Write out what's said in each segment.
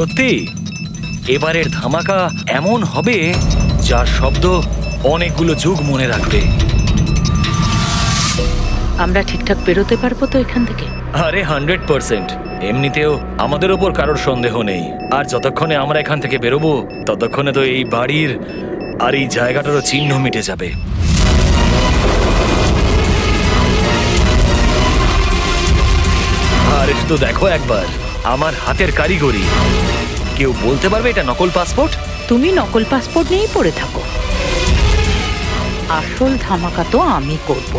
সত্যি এবারের ধামাকা এমন হবে যার শব্দ অনেকগুলো যুগ মনে রাখবে। আমরা ঠিকঠাক বেরোতে পারবো তো এখান থেকে? আরে 100%। এমনিতেও আমাদের ওপর কারোর সন্দেহ নেই, আর যতক্ষণে আমরা এখান থেকে বেরোবো ততক্ষণে তো এই বাড়ির আর এই জায়গাটারও চিহ্ন মিটে যাবে। আর একটু দেখো একবার আমার হাতের কারিগরি। কেউ বলতে পারবে এটা নকল পাসপোর্ট? তুমি নকল পাসপোর্ট নিয়েই পড়ে থাকো, আসল ধামাকা তো আমি করব।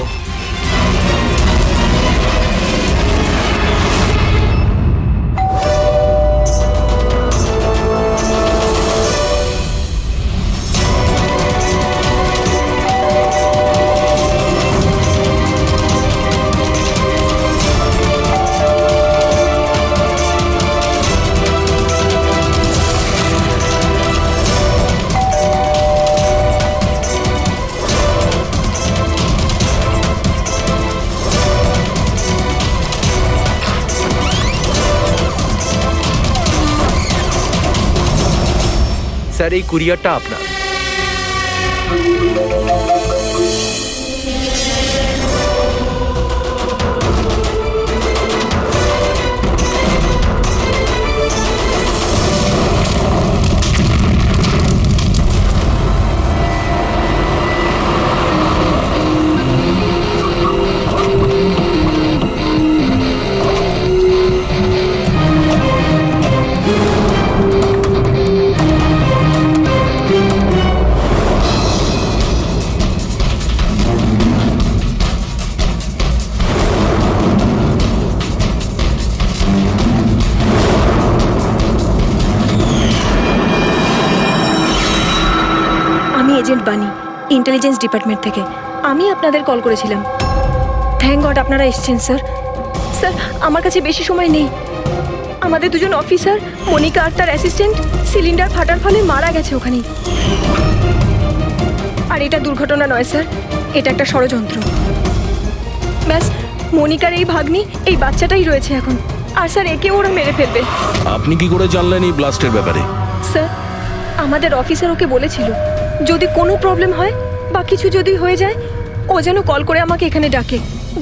স্যার, এই কুরিয়ারটা আপনার। এজেন্ট বানি, ইন্টেলিজেন্স ডিপার্টমেন্ট থেকে। আমি আপনাদের কল করেছিলাম। থ্যাংক গড আপনারা এসেছেন স্যার। স্যার, আমার কাছে বেশি সময় নেই। আমাদের দুজন অফিসার, মনিকা আর তার অ্যাসিস্ট্যান্ট, সিলিন্ডার ফাটার ফলে মারা গেছে ওখানেই। আর এটা দুর্ঘটনা নয় স্যার, এটা একটা ষড়যন্ত্র। ব্যাস, মনিকার এই ভাগ্নি, এই বাচ্চাটাই রয়েছে এখন। আর স্যার, একে ওরা মেরে ফেলবে। আপনি কি করে জানলেন এই ব্লাস্টের ব্যাপারে? স্যার, আমাদের অফিসার ওকে বলেছিল যদি কোনো প্রবলেম হয় বা কিছু যদি হয়ে যায় ও যেন কল করে আমাকে এখানে ডাকে।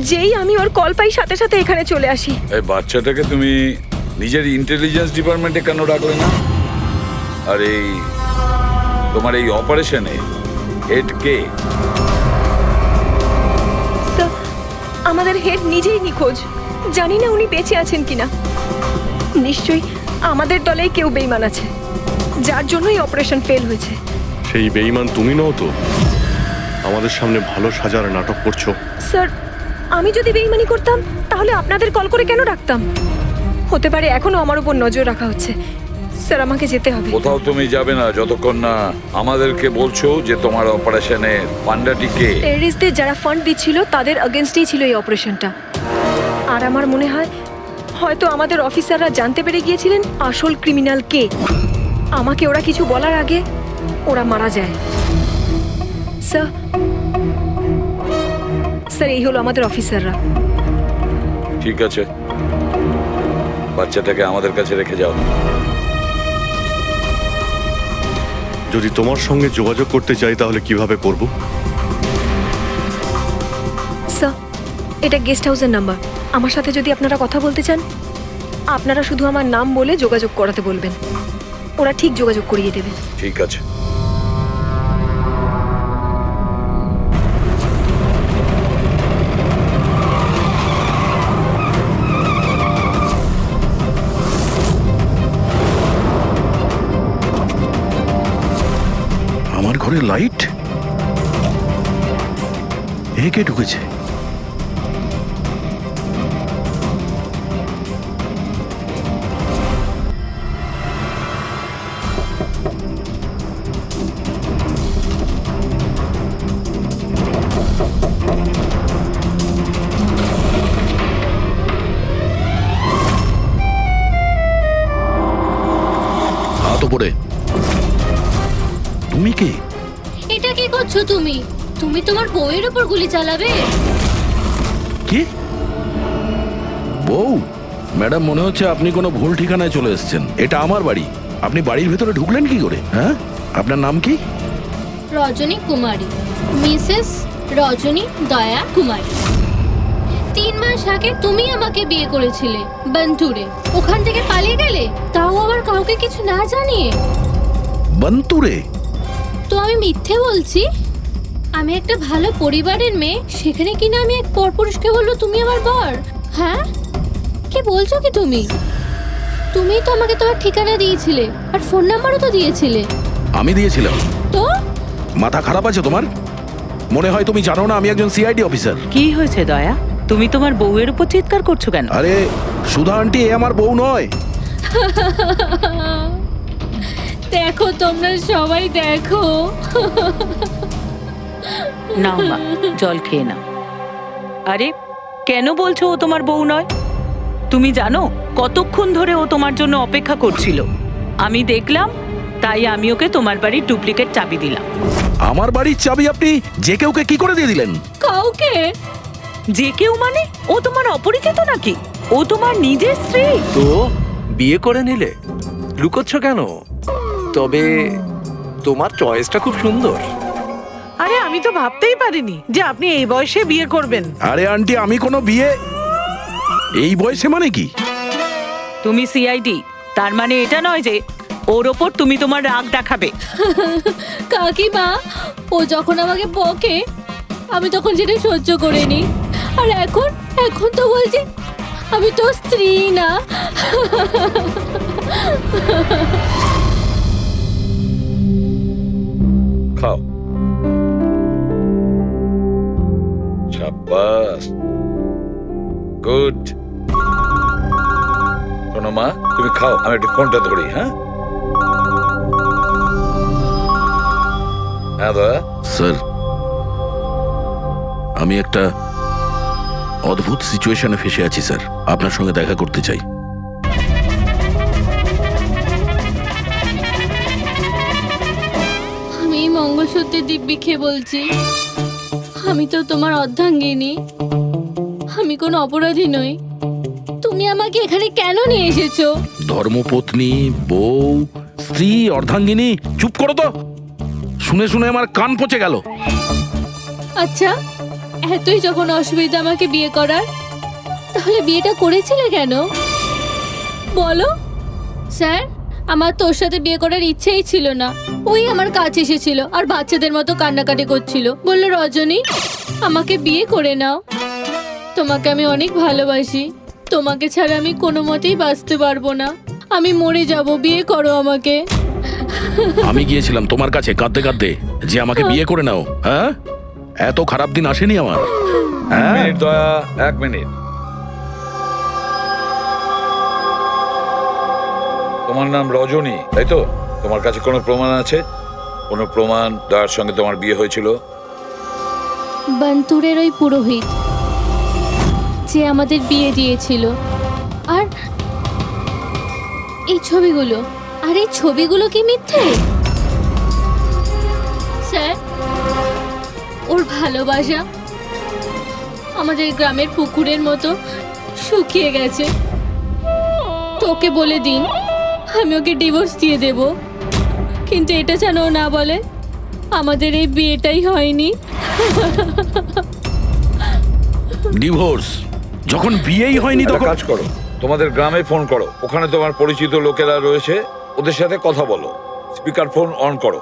যেই আমি ওর কল পাই সাথে সাথে এখানে চলে আসি। এই বাচ্চাটাকে তুমি নিজের ইন্টেলিজেন্স ডিপার্টমেন্টে কেন রাখলে না? আর এই তোমার এই অপারেশনে হেড কে? স্যার, আমাদের হেড নিজেই নিখোঁজ। জানি না উনি বেঁচে আছেন কিনা। নিশ্চয়ই আমাদের দলেই কেউ বেইমান আছে, যার জন্যই অপারেশন ফেল হয়েছে। সেই বেঈমান তুমি নও তো? আমাদের সামনে ভালো সাজার নাটক করছো। স্যার, আমি যদি বেইমানি করতাম তাহলে আপনাদের কল করে কেন ডাকতাম? হতে পারে এখনো আমার উপর নজর রাখা হচ্ছে। স্যার, আমাকে যেতে হবে। কোথাও তুমি যাবে না যতক্ষণ না আমাদেরকে বলছো যে তোমার অপারেশনের ফান্ডাটি কে। টেররিস্টদের যারা ফান্ড দিচ্ছিল তাদের এগেনস্টেই ছিল এই অপারেশনটা। আর আমার মনে হয় হয়তো আমাদের অফিসাররা জানতে পেরে গিয়েছিলেন আসল ক্রিমিনাল কে। আমাকে ওরা কিছু বলার আগে ওরা মারা যায়। স্যার, স্যার, এই হলো আমাদের অফিসাররা। ঠিক আছে, বাচ্চাটাকে আমাদের কাছে রেখে যাও। যদি তোমার সঙ্গে যোগাযোগ করতে চাই তাহলে কিভাবে করব? স্যার, এটা গেস্ট হাউসের নাম্বার। আমার সাথে যদি আপনারা কথা বলতে চান আপনারা শুধু আমার নাম বলে যোগাযোগ করাতে বলবেন, ওরা ঠিক যোগাযোগ করিয়ে দেবে। ঠিক আছে। আমার ঘরে লাইট? কে ঢুকেছে? হাত উপরে। তুমি কে? এটা কি করছো তুমি? তুমি তোমার বউয়ের উপর গুলি চালাবে? কি বউ? ম্যাডাম মনে হচ্ছে আপনি কোনো ভুল ঠিকানায় চলে এসেছেন। এটা আমার বাড়ি। আপনি বাড়ির ভেতরে ঢুকলেন কি করে? হ্যাঁ, আপনার নাম কি? রজনী কুমারী, মিসেস রজনী দয়া কুমারী। 3 মাস আগে তুমি আমাকে বিয়ে করেছিলে বন্টুরে। ওখান থেকে পালিয়ে গেলে, তাও আবার কাউকে কিছু না জানিয়ে। বন্তুরে? তো আমি মিথ্যে বলছি? আমি একটা ভালো পরিবারের মেয়ে, সেখানে কিনা আমি এক পরপুরুষকে বলবো তুমি আমার বর? হ্যাঁ, কি বলছো কি তুমি? তুমিই তো আমাকে তোমার ঠিকানা দিয়েছিলে, আর ফোন নাম্বারও তো দিয়েছিলে। আমি দিয়েছিলাম? তো মাথা খারাপ আছে তোমার? মনে হয় তুমি জানো না আমি একজন সিআইডি অফিসার। কি হয়েছে দয়া? তুমি তোমার বউয়ের উপর চিৎকার করছো কেন? আরে সুধা আন্টি, এ আমার বউ নয়। দেখো, তোমরা সবাই দেখো। নাও মা, জল খেয়ে নাও। আরে কেন বলছো ও তোমার বউ নয়? তুমি জানো কতক্ষণ ধরে ও তোমার জন্য অপেক্ষা করছিল? আমি দেখলাম, তাই আমি ওকে তোমার বাড়ির ডুপ্লিকেট চাবি দিলাম। আমার বাড়ির চাবি আপনি যে কেউকে কি করে দিয়ে দিলেন? কাউকে? যে কেউ মানে? ও তোমার অপরিচিত নাকি? ও তোমার নিজের স্ত্রী। তো বিয়ে করে নিলে? লুকোচ্ছ কেন? তবে তোমার চয়েসটা খুব সুন্দর। আরে আমি তো ভাবতেই পারিনি যে আপনি এই বয়সে বিয়ে করবেন। আরে আন্টি, আমি কোনো বিয়ে এই বয়সে মানে কি? তুমি সিআইডি, তার মানে এটা নয় যে ওর ওপর তুমি তোমার রাগ দেখাবে। কাকিমা, ও যখন আমাকে বকে আমি তখন সেটা সহ্য করে নি, আর এখন এখন তো বলছি আমি তো স্ত্রী না। খাও। শাবাশ, গুড। শোনো মা, তুমি খাও, আমি একটু ফোনটা ধরি। হ্যাঁ হ্যাঁ দয়া। স্যার, আমি একটা অদ্ভুত সিচুয়েশনে ফেসে আছি স্যার, আপনার সঙ্গে দেখা করতে চাই। আমি এই মঙ্গলসূত্রের দিব্যি খেয়ে বলছি, আমি তো তোমার অর্ধাঙ্গিনী, আমি কোনো অপরাধী নই। তুমি আমাকে এখানে কেন নিয়ে এসেছো? ধর্মপত্নী, বউ, স্ত্রী, অর্ধাঙ্গিনী, চুপ করো তো। শুনে শুনে আমার কান পচে গেল। আচ্ছা, এতই যখন অসুবিধা আমাকে বিয়ে করার, তাহলে বিয়েটা করেছিলে কেন বলো? স্যার, আমার তোর সাথে বিয়ে করার ইচ্ছেই ছিল না। ওই আমার কাছে এসেছিল আর বাচ্চাদের মতো কান্নাকাটি করছিল, বললো রজনী আমাকে বিয়ে করে নাও, তোমাকে আমি অনেক ভালোবাসি, তোমাকে ছাড়া আমি কোনো মতেই বাঁচতে পারবো না, আমি মরে যাব, বিয়ে করো আমাকে। আমি গিয়েছিলাম তোমার কাছে কাঁদতে কাঁদতে যে আমাকে বিয়ে করে নাও। হ্যাঁ, এত খারাপ দিন আসেনি আমার। হ্যাঁ, মিনিট দয়া, 1 মিনিট। তোমার নাম রজনী, তাই তো? তোমার কাছে কোনো প্রমাণ আছে? কোনো প্রমাণ দয়ার সঙ্গে তোমার বিয়ে হয়েছিল? বন্তুরের ওই পুরোহিত যে আমাদের বিয়ে দিয়েছিল, আর এই ছবিগুলো, আর এই ছবিগুলো কি মিথ্যে? স্যার, ওর ভালোবাসা আমাদের গ্রামের পুকুরের মতো শুকিয়ে গেছে। তোকে বলে দিন আমি ওকে ডিভোর্স দিয়ে দেব, কিন্তু এটা যেন ও না বলে আমাদের এই বিয়েটাই হয়নি। ডিভোর্স? যখন বিয়েই হয়নি একটা তখন কাজ করো, তোমাদের গ্রামে ফোন করো, ওখানে তোমার পরিচিত লোকেরা রয়েছে, ওদের সাথে কথা বলো, স্পিকার ফোন অন করো।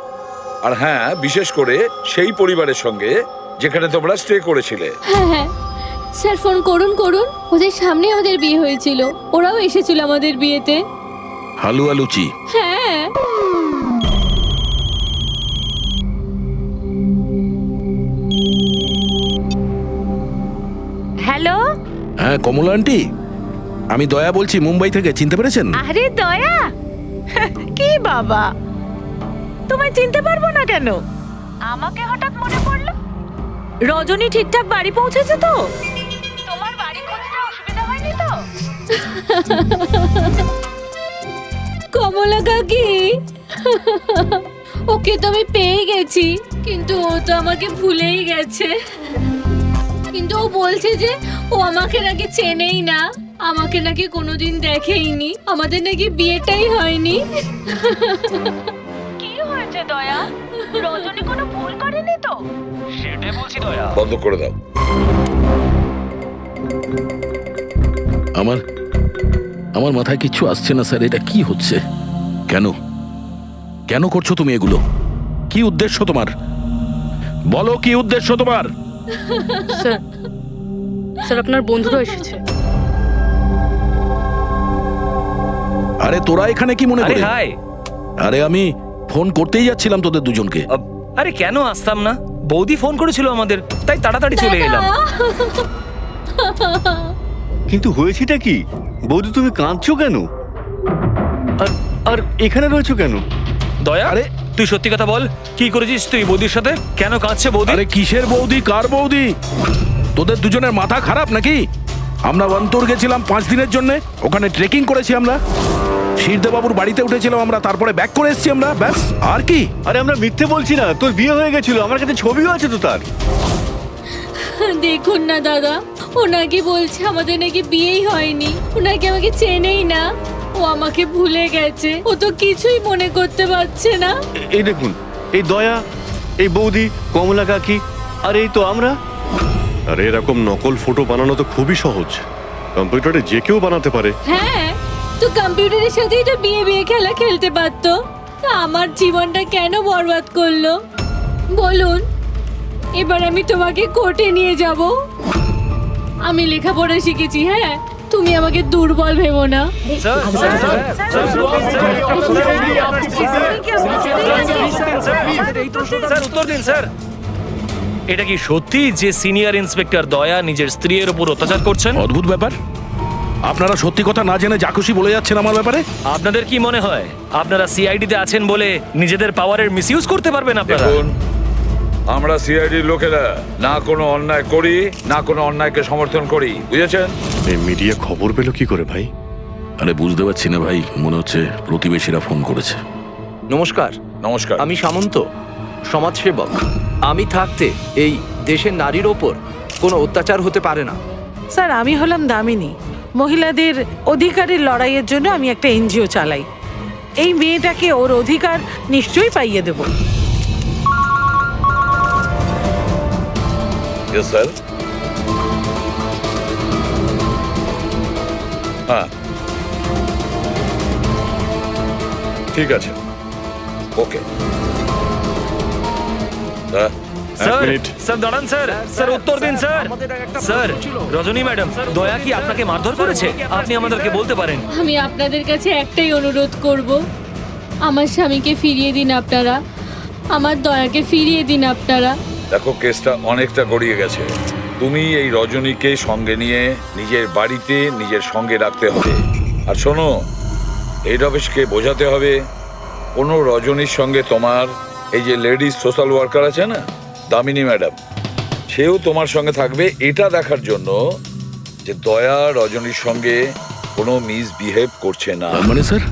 আর হ্যাঁ, বিশেষ করে সেই পরিবারের সঙ্গে যেখানে তোমরা স্টে করেছিলে। হ্যাঁ হ্যাঁ স্যার, ফোন করুন করুন, ওদের সামনে আমাদের বিয়ে হয়েছিল, ওরাও এসেছিল আমাদের বিয়েতে। হালুয়া লুচি? হ্যাঁ। হ্যালো। হ্যাঁ কমলা আন্টি, আমি দয়া বলছি মুম্বাই থেকে, চিনতে পেরেছেন? আরে দয়া, কি বাবা, তোমায় চিনতে পারবো না কেন? আমাকে হঠাৎ মনে পড়লো। রজনী ঠিকঠাক বাড়ি পৌঁছেছে তো? তোমার বাড়ি খুঁজতে অসুবিধা হয়নি তো? কমলা কাকি, ওকে তো আমি পেয়ে গেছি, কিন্তু ও তো আমাকে ভুলেই গেছে। কিন্তু ও বলছে যে ও আমাকে নাকি চেনেই না, আমাকে নাকি কোনোদিন দেখেইনি, আমাদের নাকি বিয়েটাই হয়নি। কি হয়েছে দয়া? রজনী কোনো ভুল করেনি তো? সেটাই বলছি দয়া। বন্ধ করে দাও। আমার মাথায় কিচ্ছু আসছে না স্যার, এটা কি হচ্ছে? কেন কেন করছো তুমি এগুলো? কি উদ্দেশ্য তোমার? বলো কি উদ্দেশ্য তোমার? স্যার স্যার আপনার বন্ধুরা এসেছে। আরে তোরা এখানে কি মনে আরে করে? হাই। আরে আমি ফোন করতেই যাচ্ছিলাম তোদের দুজনকে। আরে কেন আসতাম না? বৌদি ফোন করেছিল আমাদের, তাই তাড়াতাড়ি চলে এলাম। কিন্তু হয়েছেটা কি? বৌদি তুমি কাঁদছো কেন? আর আর এখানে রয়েছো কেন? দয়া, আরে তুই সত্যি কথা বল, কি করেছিস তুই বৌদির সাথে? কেন কাঁদছে বৌদি? আরে কিসের বৌদি, কার বৌদি? তোদের দুজনের মাথা খারাপ নাকি? আমরা অন্তর গেছিলাম 5 দিনের জন্য, ওখানে ট্রেকিং করেছি আমরা। শিরদেবাবুর বাড়িতে উঠেছিলাম আমরা, তারপরে ব্যাক করে এসেছি আমরা, ব্যাস। আর কি? আরে আমরা মিথ্যে বলছি না, তোর বিয়ে হয়ে গেছিল, আমার কাছে ছবিও আছে তো তার। দেখুন না দাদা, ও নাকি বলছে আমাদের নাকি বিয়েই হয়নি, ও নাকি আমাকে চেনেই না, ও আমাকে ভুলে গেছে, ও তো কিছুই মনে করতে পারছে না। এই দেখুন, এই দয়া, এই বৌদি, কমলা কাকি, আর এই তো আমরা। আরে এরকম নকল ফটো বানানো তো খুবই সহজ, কম্পিউটারে যে কেউ বানাতে পারে। হ্যাঁ, তো কম্পিউটারের সাথেই তো বিয়ে বিয়ে খেলা খেলতে পারতো, তা আমার জীবনটা কেন বরবাদ করলো বলুন? এবার আমি তোমাকে কোর্টে নিয়ে যাব। আমি লেখাপড়া শিখেছি, হ্যাঁ, তুমি আমাকে দুর্বল ভেবো না। Sir, sir, sir, sir, sir, উত্তর দিন স্যার। এটা কি সত্যি যে সিনিয়র ইন্সপেক্টর দয়া নিজের স্ত্রীর উপর অত্যাচার করছেন? অদ্ভুত ব্যাপার, আপনারা সত্যি কথা না জেনে যা খুশি বলে যাচ্ছেন আমার ব্যাপারে। আপনাদের কি মনে হয় আপনারা সিআইডিতে আছেন বলে নিজেদের পাওয়ারের মিসইউজ করতে পারবেন আপনারা? দেখুন, আমরা সিআইডির লোকেরা না কোনো অন্যায় করি, না কোনো অন্যায়কে সমর্থন করি, বুঝেছেন? এই মিডিয়া খবর পেলো কি করে ভাই? আরে বুঝতে পারছি না ভাই, মনে হচ্ছে প্রতিবেশীরা ফোন করেছে। নমস্কার। নমস্কার। আমি সামন্ত, সমাজসেবক। আমি থাকতে এই দেশের নারীর ওপর কোনো অত্যাচার হতে পারে না। স্যার আমি হলাম দামিনী, মহিলাদের অধিকারের লড়াইয়ের জন্য আমি একটা এনজিও চালাই। এই মেয়েটাকে ওর অধিকার নিশ্চয়ই পাইয়ে দেব। Yes sir. হ্যাঁ, ঠিক আছে, ওকে। Sir, minute. স্যার দাঁড়ান স্যার, স্যার উত্তর দিন স্যার। স্যার, রজনী ম্যাডাম, দয়া কি আপনাকে মারধর করেছে? আপনি আমাদেরকে বলতে পারেন। আমি আপনাদের কাছে একটাই অনুরোধ করব, আমার স্বামীকে ফিরিয়ে দিন আপনারা, আমার দয়াকে ফিরিয়ে দিন আপনারা। দেখো, কেসটা অনেকটা গড়িয়ে গেছে। তুমি এই রজনীকে সঙ্গে নিয়ে নিজের বাড়িতে নিজের সঙ্গে রাখতে হবে। আর শোনো, হেড অফিসকে বোঝাতে হবে কোনো রজনীর সঙ্গে তোমার এই যে লেডিস সোশ্যাল ওয়ার্কার আছে না, দামিনী ম্যাডাম, সেও তোমার সঙ্গে থাকবে, এটা দেখার জন্য যে দয়া রজনীর সঙ্গে কোনো মিসবিহেভ করছে না। তার মানে স্যার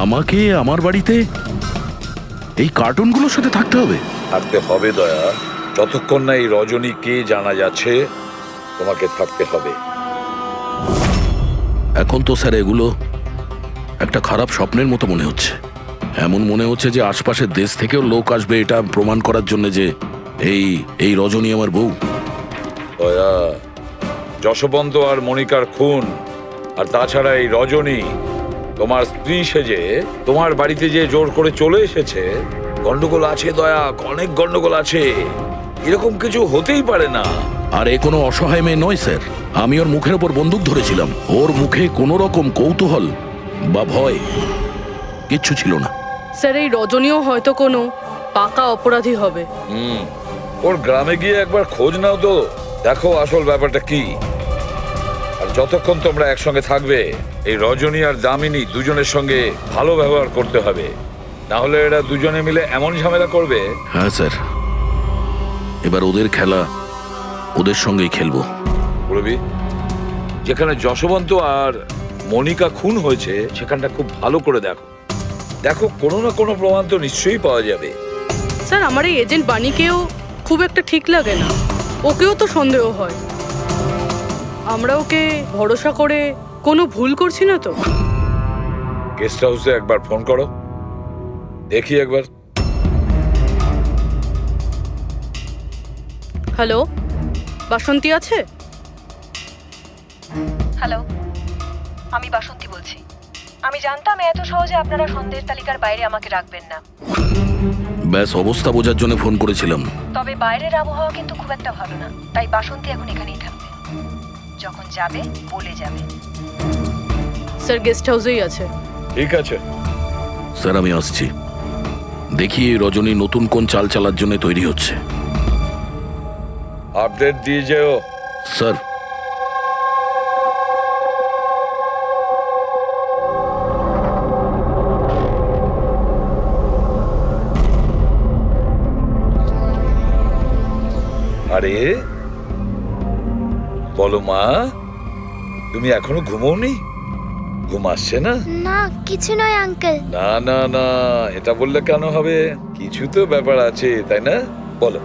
আমাকে আমার বাড়িতে এই কার্টুনগুলোর সাথে থাকতে হবে? থাকতে হবে দয়া, যতক্ষণ না এই রজনী কে জানা যাচ্ছে, তোমাকে থাকতে হবে। এখন তো স্যার এগুলো একটা খারাপ স্বপ্নের মতো মনে হচ্ছে। এমন মনে হচ্ছে যে আশপাশের দেশ থেকেও লোক আসবে এটা প্রমাণ করার জন্য যে এই রজনী আমার বউ। দয়া, যশবন্ত আর মনিকার খুন, আর তাছাড়া এই রজনী তোমার স্ত্রী সেজে তোমার বাড়িতে যে জোর করে চলে এসেছে, গন্ডগোল আছে দয়া, অনেক গন্ডগোল আছে। এরকম কিছু হতেই পারে না। আর এ কোনো অসহায় মেয়ে নয় স্যার, আমি ওর মুখের ওপর বন্দুক ধরেছিলাম, ওর মুখে কোনো রকম কৌতূহল বা ভয় কিচ্ছু ছিল না। স্যার এই রজনীও হয়তো কোনো পাকা অপরাধী হবে। ওর গ্রামে গিয়ে একবার খোঁজ নাও তো, দেখো আসল ব্যাপারটা কি। আর যতক্ষণ তোমরা একসঙ্গে থাকবে, এই রজনী আর দামিনী দুজনের সঙ্গে ভালো ব্যবহার করতে হবে, না হলে এরা দুজনে মিলে এমন ঝামেলা করবে। হ্যাঁ স্যার, এবার ওদের খেলা ওদের সঙ্গেই খেলবো। বলবি, যেখানে যশবন্ত আর মনিকা খুন হয়েছে সেখানটা খুব ভালো করে দেখো। দেখো, কোনো না কোনো প্রমাণ তো নিশ্চয়ই পাওয়া যাবে। স্যার আমার এই এজেন্ট বাণীকেও খুব একটা ঠিক লাগে না, ওকেও তো সন্দেহ হয়। আমরা ওকে ভরসা করে কোনো ভুল করছি না তো? গেস্ট হাউসে একবার ফোন করো, দেখি একবার। হ্যালো, বাসন্তী আছে? হ্যালো, আমি বাসন্তী বলছি। আমি জানতাম এত সহজে আপনারা সন্দেহের তালিকার বাইরে আমাকে রাখবেন না, ব্যাস অবস্থা বোঝার জন্য ফোন করেছিলাম। তবে বাইরের আবহাওয়া কিন্তু খুব একটা ভালো না, তাই বাসন্তী এখন এখানেই থাকবে। যখন যাবে বলে যাবে। স্যার গেস্ট হাউসেই আছে। ঠিক আছে। স্যার আমি আসছি। দেখি এই রজনী নতুন কোন চাল চালার জন্য তৈরি হচ্ছে। আপডেট দিয়ে যেও। স্যার আরে বলো মা, তুমি এখনো ঘুমোওনি? ঘুম আসছে না? না কিছু নয় আঙ্কেল। না না না, এটা বললে কেন হবে? কিছু তো ব্যাপার আছে, তাই না? বলো।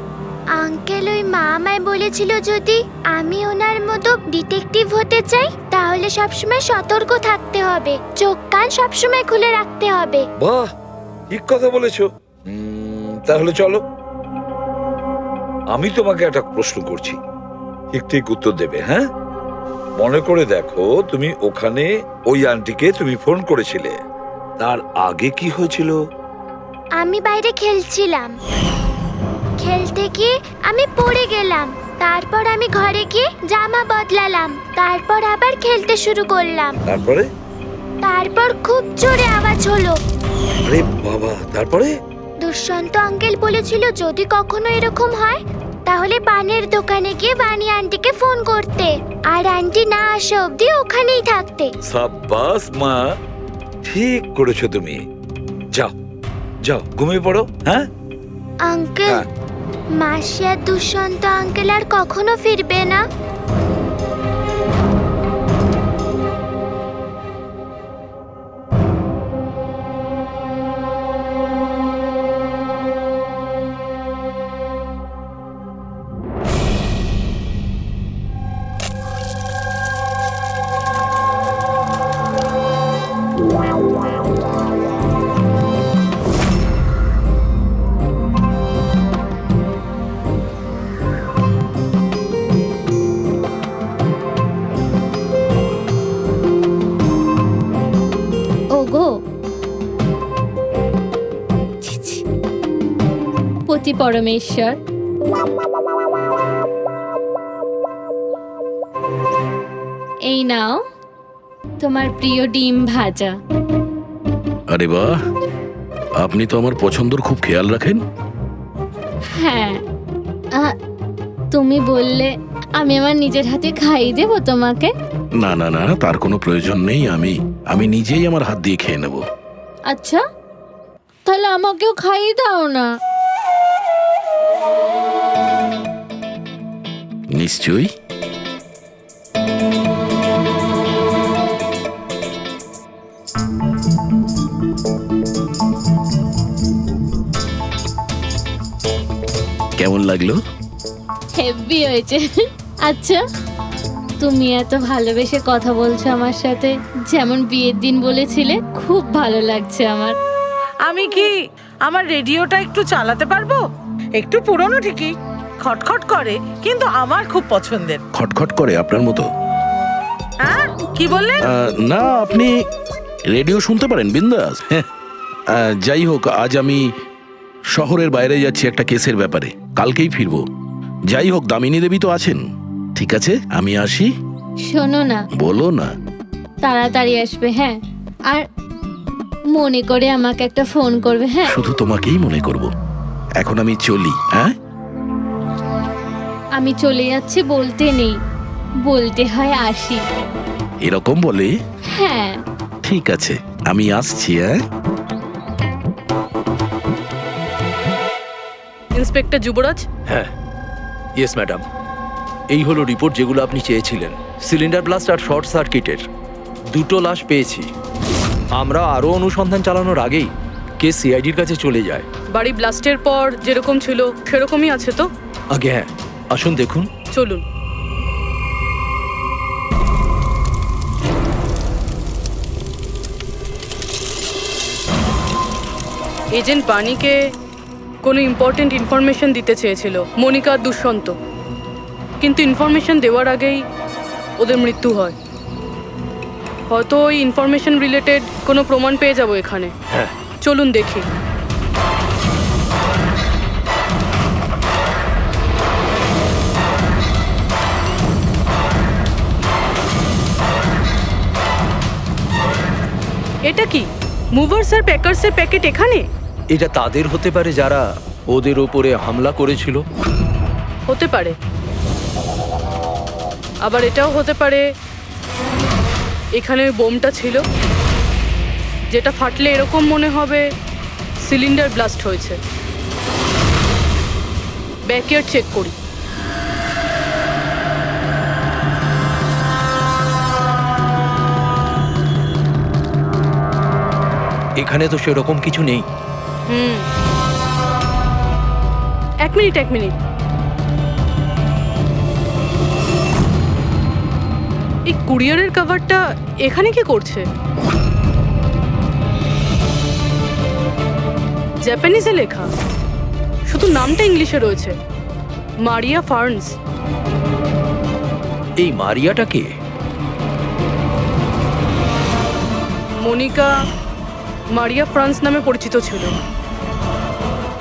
আঙ্কেল ওই মা আমায় বলেছিল যদি আমি ওনার মতো ডিটেকটিভ হতে চাই তাহলে সবসময় সতর্ক থাকতে হবে, চোখ কান সবসময় খুলে রাখতে হবে। বাহ, ঠিক কথা বলেছো। তাহলে চলো, আমি তোমাকে একটা প্রশ্ন করছি, ঠিক ঠিক উত্তর দেবে। হ্যাঁ, মনে করে দেখো, তুমি ওখানে ওই আন্টিকে তুমি ফোন করেছিলে, তার আগে কি হয়েছিল? আমি বাইরে খেলছিলাম, খেলতে গিয়ে আমি পড়ে গেলাম, তারপর আমি ঘরে গিয়ে জামা বদলালাম, তারপর আবার খেলতে শুরু করলাম। তারপর খুব জোরে আওয়াজ হলো। আরে বাবা, তারপরে? দুষ্যন্ত আঙ্কেল বলেছিল যদি কখনো এরকম হয় তাহলে বানের দোকানে গিয়ে বানি আন্টিকে ফোন করতে, আর আন্টি না আসা অবধি ওখানেই থাকতে। সাব্বাস মা, ঠিক করেছো তুমি। যাও যাও, ঘুমিয়ে পড়ো। হ্যাঁ আঙ্কেল, মাসি আর দুষ্যন্ত আঙ্কেল আর কখনো ফিরবে না? ওগো, ছি ছি, পতি পরমেশ্বর, এই নাও তোমার প্রিয় ডিম ভাজা। আরে বাহ, আপনি তো আমার পছন্দর খুব খেয়াল রাখেন। হ্যাঁ, তুমি বললে আমি আমার নিজের হাতে খাইয়ে দেবো তোমাকে। না না না, তার কোনো প্রয়োজন নেই। আমি নিজেই আমার হাত দিয়ে খেয়ে নেব। আচ্ছা, তাহলে আমাকেও খাইয়ে দাও না। নিশ্চয়ই। কেমন লাগলো? হেভি হয়েছে। আচ্ছা, তুমি এত ভালোবেসে কথা বলছো আমার সাথে, যেমন বিয়ের দিন বলেছিলে, খুব ভালো লাগছে আমার। আমি কি আমার রেডিওটা একটু চালাতে পারবো? একটু পুরনো ঠিকই, খটখট করে, কিন্তু আমার খুব পছন্দের। খটখট করে আপনার মতো? হ্যাঁ, কি বললেন? না, আপনি রেডিও শুনতে পারেন বিন্দাস। যাই হোক, আজ আমি শহরের বাইরে যাচ্ছি একটা কেসের ব্যাপারে, কালকেই ফিরবো। যাই হোক, দামিনী দেবী তো আছেন। ঠিক আছে, আমি আসি। শোনো না, বলো না। তাড়াতাড়ি আসবে, হ্যাঁ? আর মনে করে আমাকে একটা ফোন করবে, হ্যাঁ? শুধু তোমাকেই মনে করব। এখন আমি চলি। হ্যাঁ, আমি চলে যাচ্ছি বলতে নেই, বলতে হয় আসি। এরকম বলে? হ্যাঁ। ঠিক আছে, আমি আসছি। হ্যাঁ, ইন্সপেক্টর যুবরাজ। হ্যাঁ, ইয়েস ম্যাডাম। এই হলো রিপোর্ট যেগুলো আপনি চেয়েছিলেন। সিলিন্ডার ব্লাস্ট আর শর্ট সার্কিটের দুটো লাশ পেয়েছি। আমরা আরও অনুসন্ধান চালানোর আগেই কেস সিআইডির কাছে চলে যায়। বাড়ি ব্লাস্টের পর যেরকম ছিল সেরকমই আছে তো? আগে হ্যাঁ, আসুন দেখুন। চলুন। এজেন্ট বাণীকে কোনো ইম্পর্টেন্ট ইনফরমেশন দিতে চেয়েছিল মনিকা আর দুষ্যন্ত, কিন্তু ইনফরমেশন দেওয়ার আগেই ওদের মৃত্যু হয়। হয়তো ওই ইনফরমেশন রিলেটেড কোনো প্রমাণ পেয়ে যাবো এখানে। হ্যাঁ। চলুন দেখি। এটা কি মুভার্স আর প্যাকার্সের প্যাকেট এখানে? এটা তাদের হতে পারে যারা ওদের ওপরে হামলা করেছিল। হতে পারে, আবার এটাও হতে পারে এখানে ওই বোমটা ছিল, যেটা ফাটলে এরকম মনে হবে সিলিন্ডার ব্লাস্ট হয়েছে। ব্যাকইয়ার্ড চেক করি। এখানে তো সেরকম কিছু নেই। এক মিনিট। এই কুরিয়ারের কভারটা এখানে কি করছে? জাপানিজে লেখা, শুধু নামটা ইংলিশে রয়েছে, মারিয়া ফার্নস। এই মারিয়াটা কে? মনিকা মারিয়া ফ্রান্স নামে পরিচিত ছিল।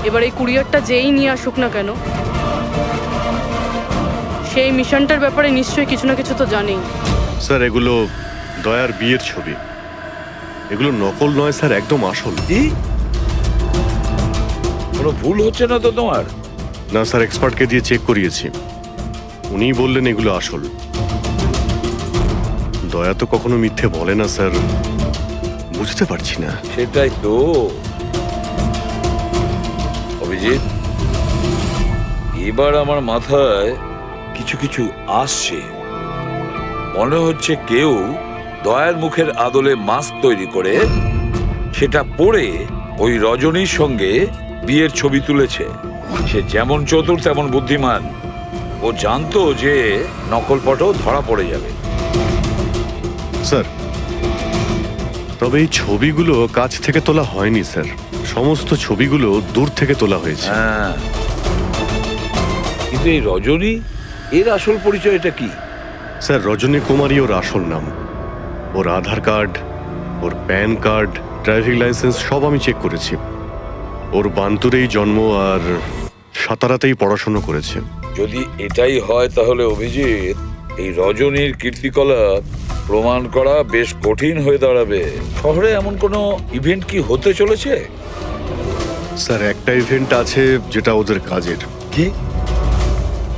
এবার এই কুরিয়ারটা যেই নিয়ে আসুক না কেন, সেই মিশনটার ব্যাপারে নিশ্চয়ই কিছু না কিছু তো জানেই। স্যার এগুলো দয়ার বিয়ের ছবি, এগুলো নকল নয় স্যার, একদম আসল। কি? কোনো ভুল হচ্ছে না তো তোমার? না স্যার, এক্সপার্টকে দিয়ে চেক করিয়েছি, উনিই বললেন এগুলো আসল। দয়া তো কখনো মিথ্যে বলে না স্যার, বুঝতে পারছি না। সেটাই তো অভিজিৎ, এবার আমার মাথায় কিছু কিছু আসছে। মনে হচ্ছে কেউ দয়ার মুখের আদলে মাস্ক তৈরি করে সেটা পরে ওই রজনীর সঙ্গে বিয়ের ছবি তুলেছে। সে যেমন চতুর তেমন বুদ্ধিমান, ও জানতো যে নকল ফটো ধরা পড়ে যাবে। স্যার তবে এই ছবিগুলো কাছ থেকে তোলা হয়নি স্যার, সমস্ত ছবিগুলো দূর থেকে তোলা হয়েছে। হ্যাঁ, কিন্তু এই রজনী, এর আসল পরিচয়টা কি? স্যার রজনী কুমারী ওর আসল নাম। ওর আধার কার্ড, ওর প্যান কার্ড, ড্রাইভিং লাইসেন্স সব আমি চেক করেছি। ওর বান্তুরেই জন্ম আর সাতারাতেই পড়াশোনা করেছে। যদি এটাই হয় তাহলে অভিজিৎ, এই রজনীর কীর্তিকলাপ প্রমাণ করা বেশ কঠিন হয়ে দাঁড়াবে। শহরে এমন কোনো ইভেন্ট কি হতে চলেছে? স্যার একটা ইভেন্ট আছে যেটা ওদের কাজের। কি?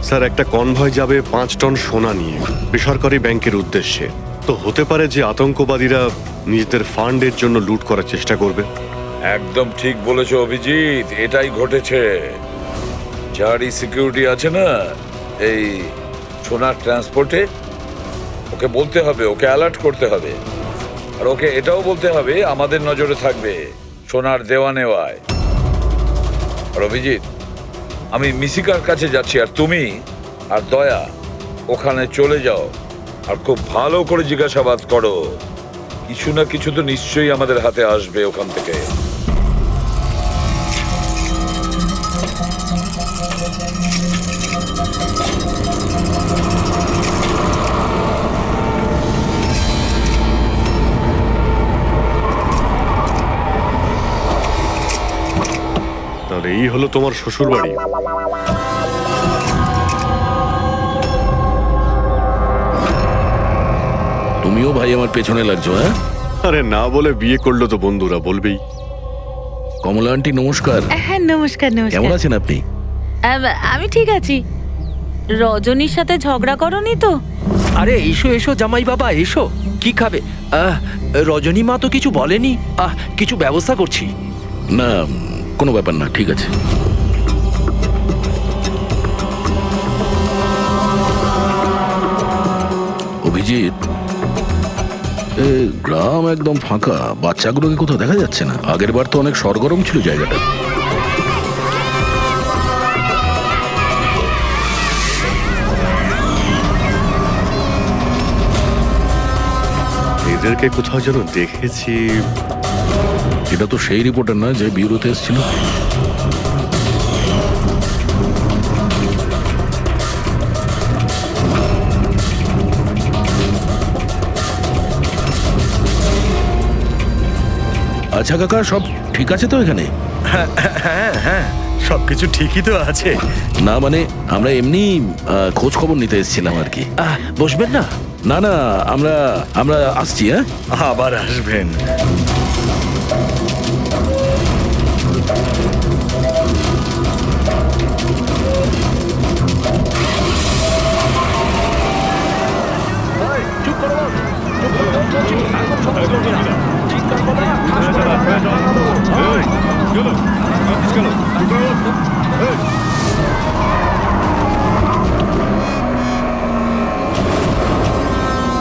স্যার একটা কনভয় যাবে 5 টন সোনা নিয়ে বেসরকারি ব্যাংকের উদ্দেশ্যে। তো হতে পারে যে আতঙ্কবাদীরা নিজেদের ফান্ডের জন্য লুট করার চেষ্টা করবে। একদম ঠিক বলেছো অভিজিৎ, এটাই ঘটেছে। যারই সিকিউরিটি আছে না এই সোনার ট্রান্সপোর্টে, ওকে বলতে হবে, ওকে অ্যালার্ট করতে হবে, আর ওকে এটাও বলতে হবে আমাদের নজরে থাকবে সোনার দেওয়া নেওয়ায়। আর অভিজিৎ, আমি মিশিকার কাছে যাচ্ছি, আর তুমি আর দয়া ওখানে চলে যাও আর খুব ভালো করে জিজ্ঞাসাবাদ করো। কিছু না কিছু তো নিশ্চয়ই আমাদের হাতে আসবে ওখান থেকে। তাহলে এই হলো তোমার শ্বশুর বাড়ি। তুমিও ভাই আমার পেছনে লাগছো? হ্যাঁ, আরে না বলে বিয়ে করলো তো বন্ধুরা বলবেই। কমলা আন্টি নমস্কার। হ্যাঁ নমস্কার। কেমন আছেন আপনি? আমি ঠিক আছি। রজনীর সাথে ঝগড়া করনি তো? আরে এসো এসো জামাই বাবা, এসো। কি খাবে? রজনী মা তো কিছু বলেনি। কিছু ব্যবস্থা করছি। না, কোনো ব্যাপার না, ঠিক আছে। অভিজিৎ, গ্রাম একদম ফাঁকা, বাচ্চাগুলোকে কোথাও দেখা যাচ্ছে না। আগের বার তো অনেক সরগরম ছিল জায়গাটা। এদেরকে কোথাও যেন দেখেছি, এটা তো সেই রিপোর্টার না যে ব্যুরোতে এসেছিল। আচ্ছা কাকা, সব ঠিক আছে তো এখানে? হ্যাঁ হ্যাঁ, সবকিছু ঠিকই তো আছে। না মানে আমরা এমনি খোঁজ খবর নিতে এসেছিলাম আর কি। বসবেন না? না না, আমরা আমরা আসছি। হ্যাঁ, আবার আসবেন।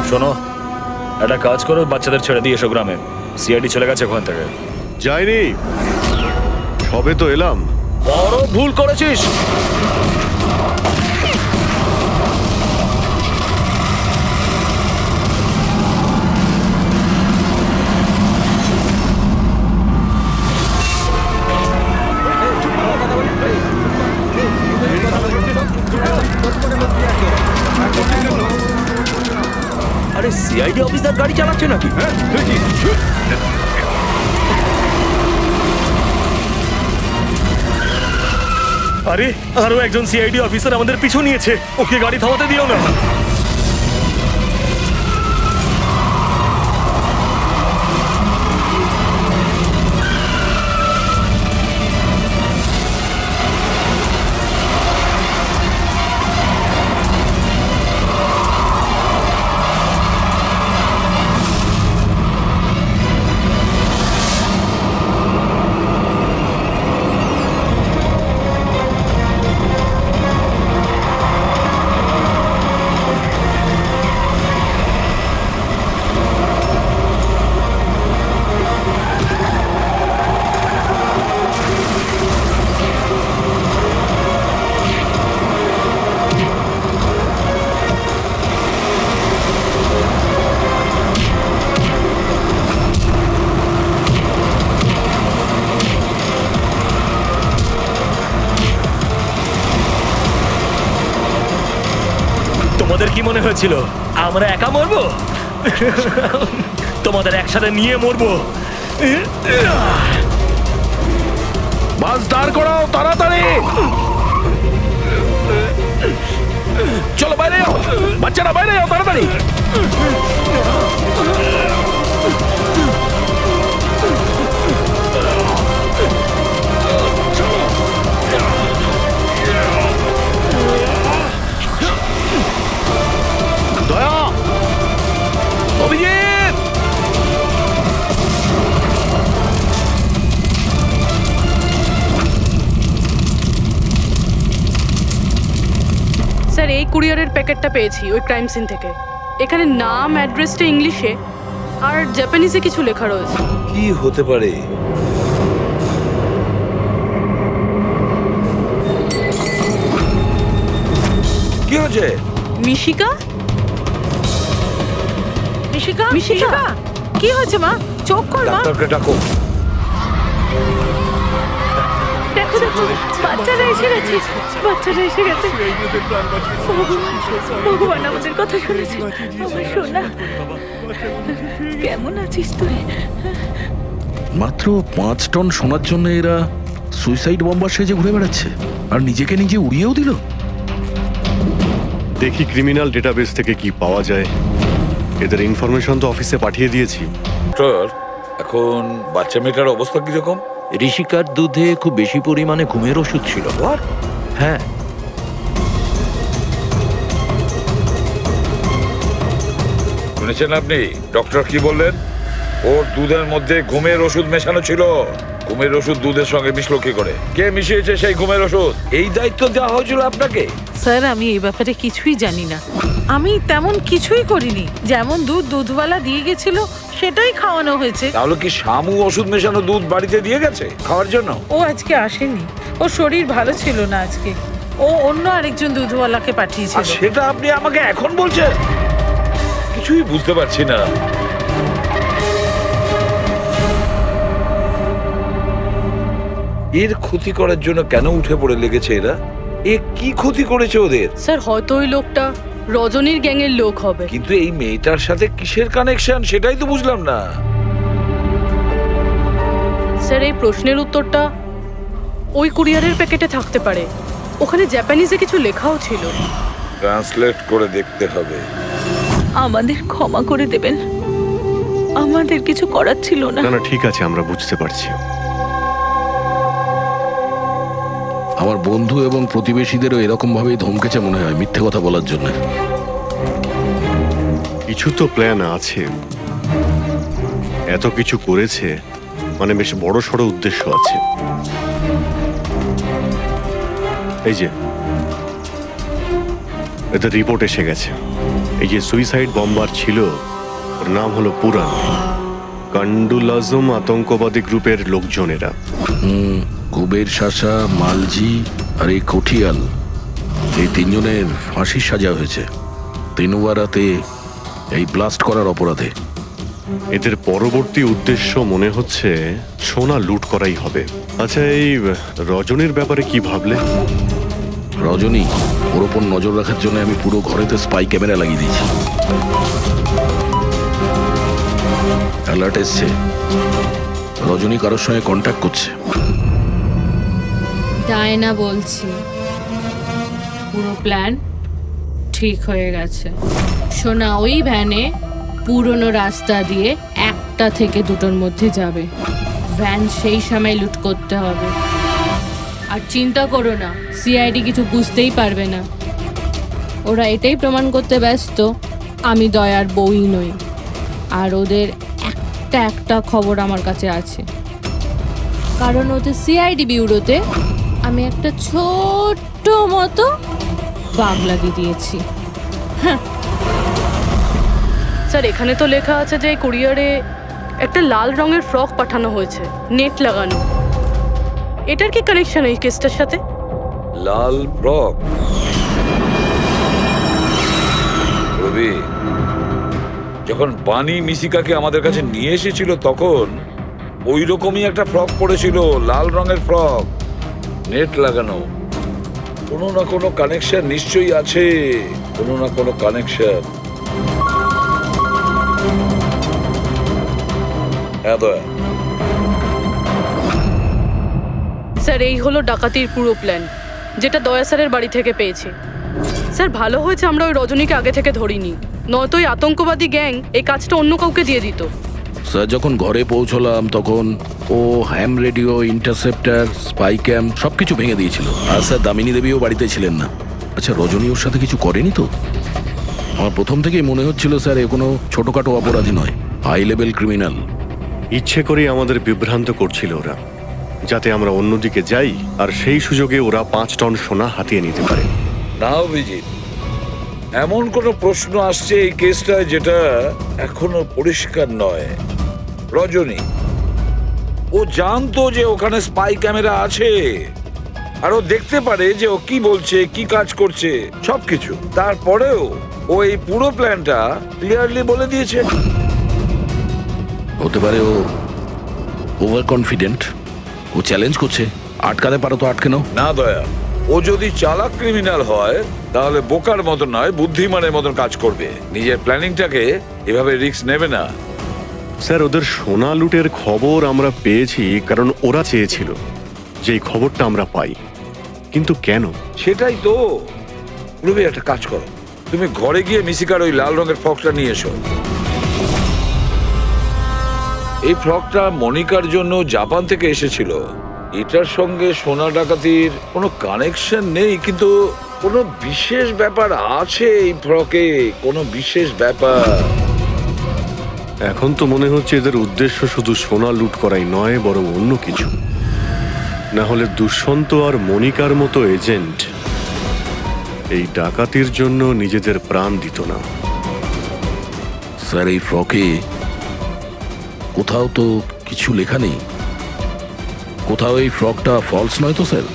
শোনো, একটা কাজ করো, বাচ্চাদের ছেড়ে দিয়ে এসো গ্রামে। সিআইডি চলে গেছে ওখান থেকে। যাইনি, সবে তো এলাম। বড় ভুল করেছিস। আরে সিআইডি অফিসার গাড়ি চালাচ্ছে নাকি? আরে, আরো একজন সিআইডি অফিসার আমাদের পিছু নিয়েছে। ওকে গাড়ি থামাতে দিও না। তোমাদের কি মনে হয়েছিল আমরা একা মরবো? তোমাদের একসাথে নিয়ে মরবো। বাস দাঁড় করাও তাড়াতাড়ি। চলো বাইরে যাও, বাচ্চারা বাইরে যাও তাড়াতাড়ি। দয়া, অভিজিৎ, স্যার, এই কুরিয়ারের প্যাকেটটা পেয়েছি ওই ক্রাইম সিন থেকে। এখানে নাম, অ্যাড্রেসটা ইংলিশে আর জাপানিজে কিছু লেখা রয়েছে। কি হতে পারে? কি হয়েছে? মিশিকা? মিশিকা, মিশিকা? কি হয়েছে মা? চোখ কর মা। ডাক্তারকে ডাকো। দেখো দেখো, বাচ্চারা এসে গেছে। বাচ্চারা এসে গেছে। ভগবান আমাদের কথা শুনেছে। আমার সোনা, কেমন আছিস তুই? মাত্র 5 টন সোনার জন্য এরা সুইসাইড বম্বার সেজে ঘুরে বেড়াচ্ছে আর নিজেকে নিজে উড়িয়েও দিল। দেখি ক্রিমিনাল ডেটাবেস থেকে কি পাওয়া যায়। এদের ইনফরমেশন তো অফিসে পাঠিয়ে দিয়েছি। ডক্টর, এখন বাচ্চা মেয়েটার অবস্থা কিরকম? ঋষিকার দুধে খুব বেশি পরিমাণে ঘুমের ওষুধ ছিল। হ্যাঁ, শুনেছেন আপনি ডক্টর কি বললেন? ওর দুধের মধ্যে ঘুমের ওষুধ মেশানো ছিল। ঘুমের ওষুধ দুধের সঙ্গে মিশলো কি করে? কে মিশিয়েছে সেই ঘুমের ওষুধ? এই দায়িত্ব দেওয়া হয়েছিল আপনাকে? স্যার, আমি এই ব্যাপারে কিছুই জানি না। আমি তেমন কিছুই করিনি। যেমন দুধ দুধওয়ালা দিয়ে গেছিল সেটাই খাওয়ানো হয়েছে। তাহলে কি শামু ওষুধ মেশানো দুধ বাড়িতে দিয়ে গেছে খাওয়ার জন্য? ও আজকে আসেনি, ওর শরীর ভালো ছিল না আজকে। ও অন্য আরেকজন দুধওয়ালাকে আর পাঠিয়েছিল। সেটা আপনি আমাকে এখন বলছেন? কিছুই বুঝতে পারছি না। এর ক্ষতি করার জন্য কেন উঠে পড়ে লেগেছে এরা? এ কি ক্ষতি করেছে ওদের? স্যার হয়তো ওই লোকটা রজনীর গ্যাংয়ের লোক হবে। কিন্তু এই মেয়েটার সাথে কিসের কানেকশন সেটাই তো বুঝলাম না। স্যার এই প্রশ্নের উত্তরটা ওই কুরিয়ারের প্যাকেটে থাকতে পারে। ওখানে জাপানিজে কিছু লেখাও ছিল। ট্রান্সলেট করে দেখতে হবে। আমাদের ক্ষমা করে দেবেন, আমাদের কিছু করার ছিল না। না না ঠিক আছে, আমরা বুঝতে পারছি। আমার বন্ধু এবং প্রতিবেশীদেরও এরকম ভাবেই ধমকেছে মনে হয়, মিথ্যে কথা বলার জন্য। কিছু তো প্ল্যান আছে, এত কিছু করেছে মানে বেশ বড় সড়ো উদ্দেশ্য আছে। এই যে এদের রিপোর্ট এসে গেছে। এই যে সুইসাইড বম্বার ছিল, ওর নাম হলো পুরান। কান্ডুল আজম আতঙ্কবাদী গ্রুপের লোকজনেরা। কুবের শাসা, মালজি আর এই কঠিয়াল, এই তিনজনের ফাঁসির সাজা হয়েছে তিনুয়ারাতে এই ব্লাস্ট করার অপরাধে। এদের পরবর্তী উদ্দেশ্য মনে হচ্ছে সোনা লুট করাই হবে। আচ্ছা, এই রজনীর ব্যাপারে কি ভাবলে? রজনী, ওর ওপর নজর রাখার জন্য আমি পুরো ঘরেতে স্পাই ক্যামেরা লাগিয়ে দিয়েছি। অ্যালার্ট এসছে, রজনী কারোর সঙ্গে কন্ট্যাক্ট করছে। ডায়না বলছি, পুরো প্ল্যান ঠিক হয়ে গেছে। সোনা ওই ভ্যানে পুরনো রাস্তা দিয়ে 1টা থেকে 2টোর মধ্যে যাবে। ভ্যান সেই সময় লুট করতে হবে। আর চিন্তা করো না, সিআইডি কিছু বুঝতেই পারবে না। ওরা এটাই প্রমাণ করতে ব্যস্ত আমি দয়ার বউই নই। আর ওদের একটা খবর আমার কাছে আছে, কারণ ওদের সিআইডি বিউরোতে আমি একটা ছোট্ট মতো বাগ লাগিয়ে দিয়েছি। স্যার এখানে তো লেখা আছে যে এই কুরিয়ারে একটা লাল রঙের ফ্রক পাঠানো হয়েছে, নেট লাগানো। এটার কি কানেকশন এই কেসটার সাথে? লাল ফ্রক? রবি, যখন বানি মিশিকাকে আমাদের কাছে নিয়ে এসেছিল তখন ওই রকমই একটা ফ্রক পরেছিল, লাল রঙের ফ্রক, নেট লাগানো। কোনো না কোনো কানেকশন নিশ্চয়ই আছে, কোনো না কোনো কানেকশন। হ্যাঁ দয়া। স্যার এই হলো ডাকাতির পুরো প্ল্যান, যেটা দয়া স্যারের বাড়ি থেকে পেয়েছি। স্যার ভালো হয়েছে আমরা ওই রজনীকে আগে থেকে ধরিনি, নয়তো ওই আতঙ্কবাদী গ্যাং এই কাজটা অন্য কাউকে দিয়ে দিত। স্যার যখন ঘরে পৌঁছলাম তখন ও হ্যাম রেডিও, ইন্টারসেপ্টার, স্পাই ক্যাম্প সবকিছু ভেঙে দিয়েছিল। আর স্যার দামিনী দেবীও বাড়িতে ছিলেন না। আচ্ছা, রজনী ওর সাথে কিছু করেনি তো? আমার প্রথম থেকেই মনে হচ্ছিল স্যার এ কোনো ছোটখাটো অপরাধী নয়, হাই লেভেল ক্রিমিনাল। ইচ্ছে করেই আমাদের বিভ্রান্ত করছিল ওরা, যাতে আমরা অন্যদিকে যাই আর সেই সুযোগে ওরা 5 টন সোনা হাতিয়ে নিতে পারে। না অভিজিৎ, এমন কোনো প্রশ্ন আসছে এই কেসটায় যেটা এখনো পরিষ্কার নয়। রজনী, ও জানতো যে ওখানে স্পাই ক্যামেরা আছে, আর ও দেখতে পারে যে ও কি বলছে, কি কাজ করছে, সবকিছু। তারপরেও ও এই পুরো প্ল্যানটা ক্লিয়ারলি বলে দিয়েছে। হতে পারে ও ওভার কনফিডেন্ট, ও চ্যালেঞ্জ করছে। আটকাতে পারো তো আটকে নাও। না দয়া, ও যদি চালাক ক্রিমিনাল হয় তাহলে বোকার মতন নয়, বুদ্ধিমানের মতন কাজ করবে। নিজের প্ল্যানিংটাকে এভাবে রিস্ক নেবে না। স্যার ওদের সোনা লুটের খবর আমরা পেয়েছি কারণ ওরা চেয়েছিল যে এই খবরটা আমরা পাই, কিন্তু কেন? সেটাই তো। রবি, একটা কাজ করো, তুমি ঘরে গিয়ে মিশিকার ওই লাল রঙের ফ্রকটা নিয়ে এসো। এই ফ্রকটা মনিকার জন্য জাপান থেকে এসেছিল। এটার সঙ্গে সোনা ডাকাতির কোনো কানেকশন নেই, কিন্তু কোনো বিশেষ ব্যাপার আছে এই ফ্রকে, কোনো বিশেষ ব্যাপার। এখন তো মনে হচ্ছে এদের উদ্দেশ্য শুধু সোনা লুট করাই নয়, বরং অন্য কিছু। না হলে দুষ্যন্ত আর মনিকার মতো এজেন্ট এই ডাকাতির জন্য নিজেদের প্রাণ দিত না। স্যার এই ফ্রকে কোথাও তো কিছু লেখা নেই। কোথাও এই ফ্রকটা ফলস নয় তো স্যার,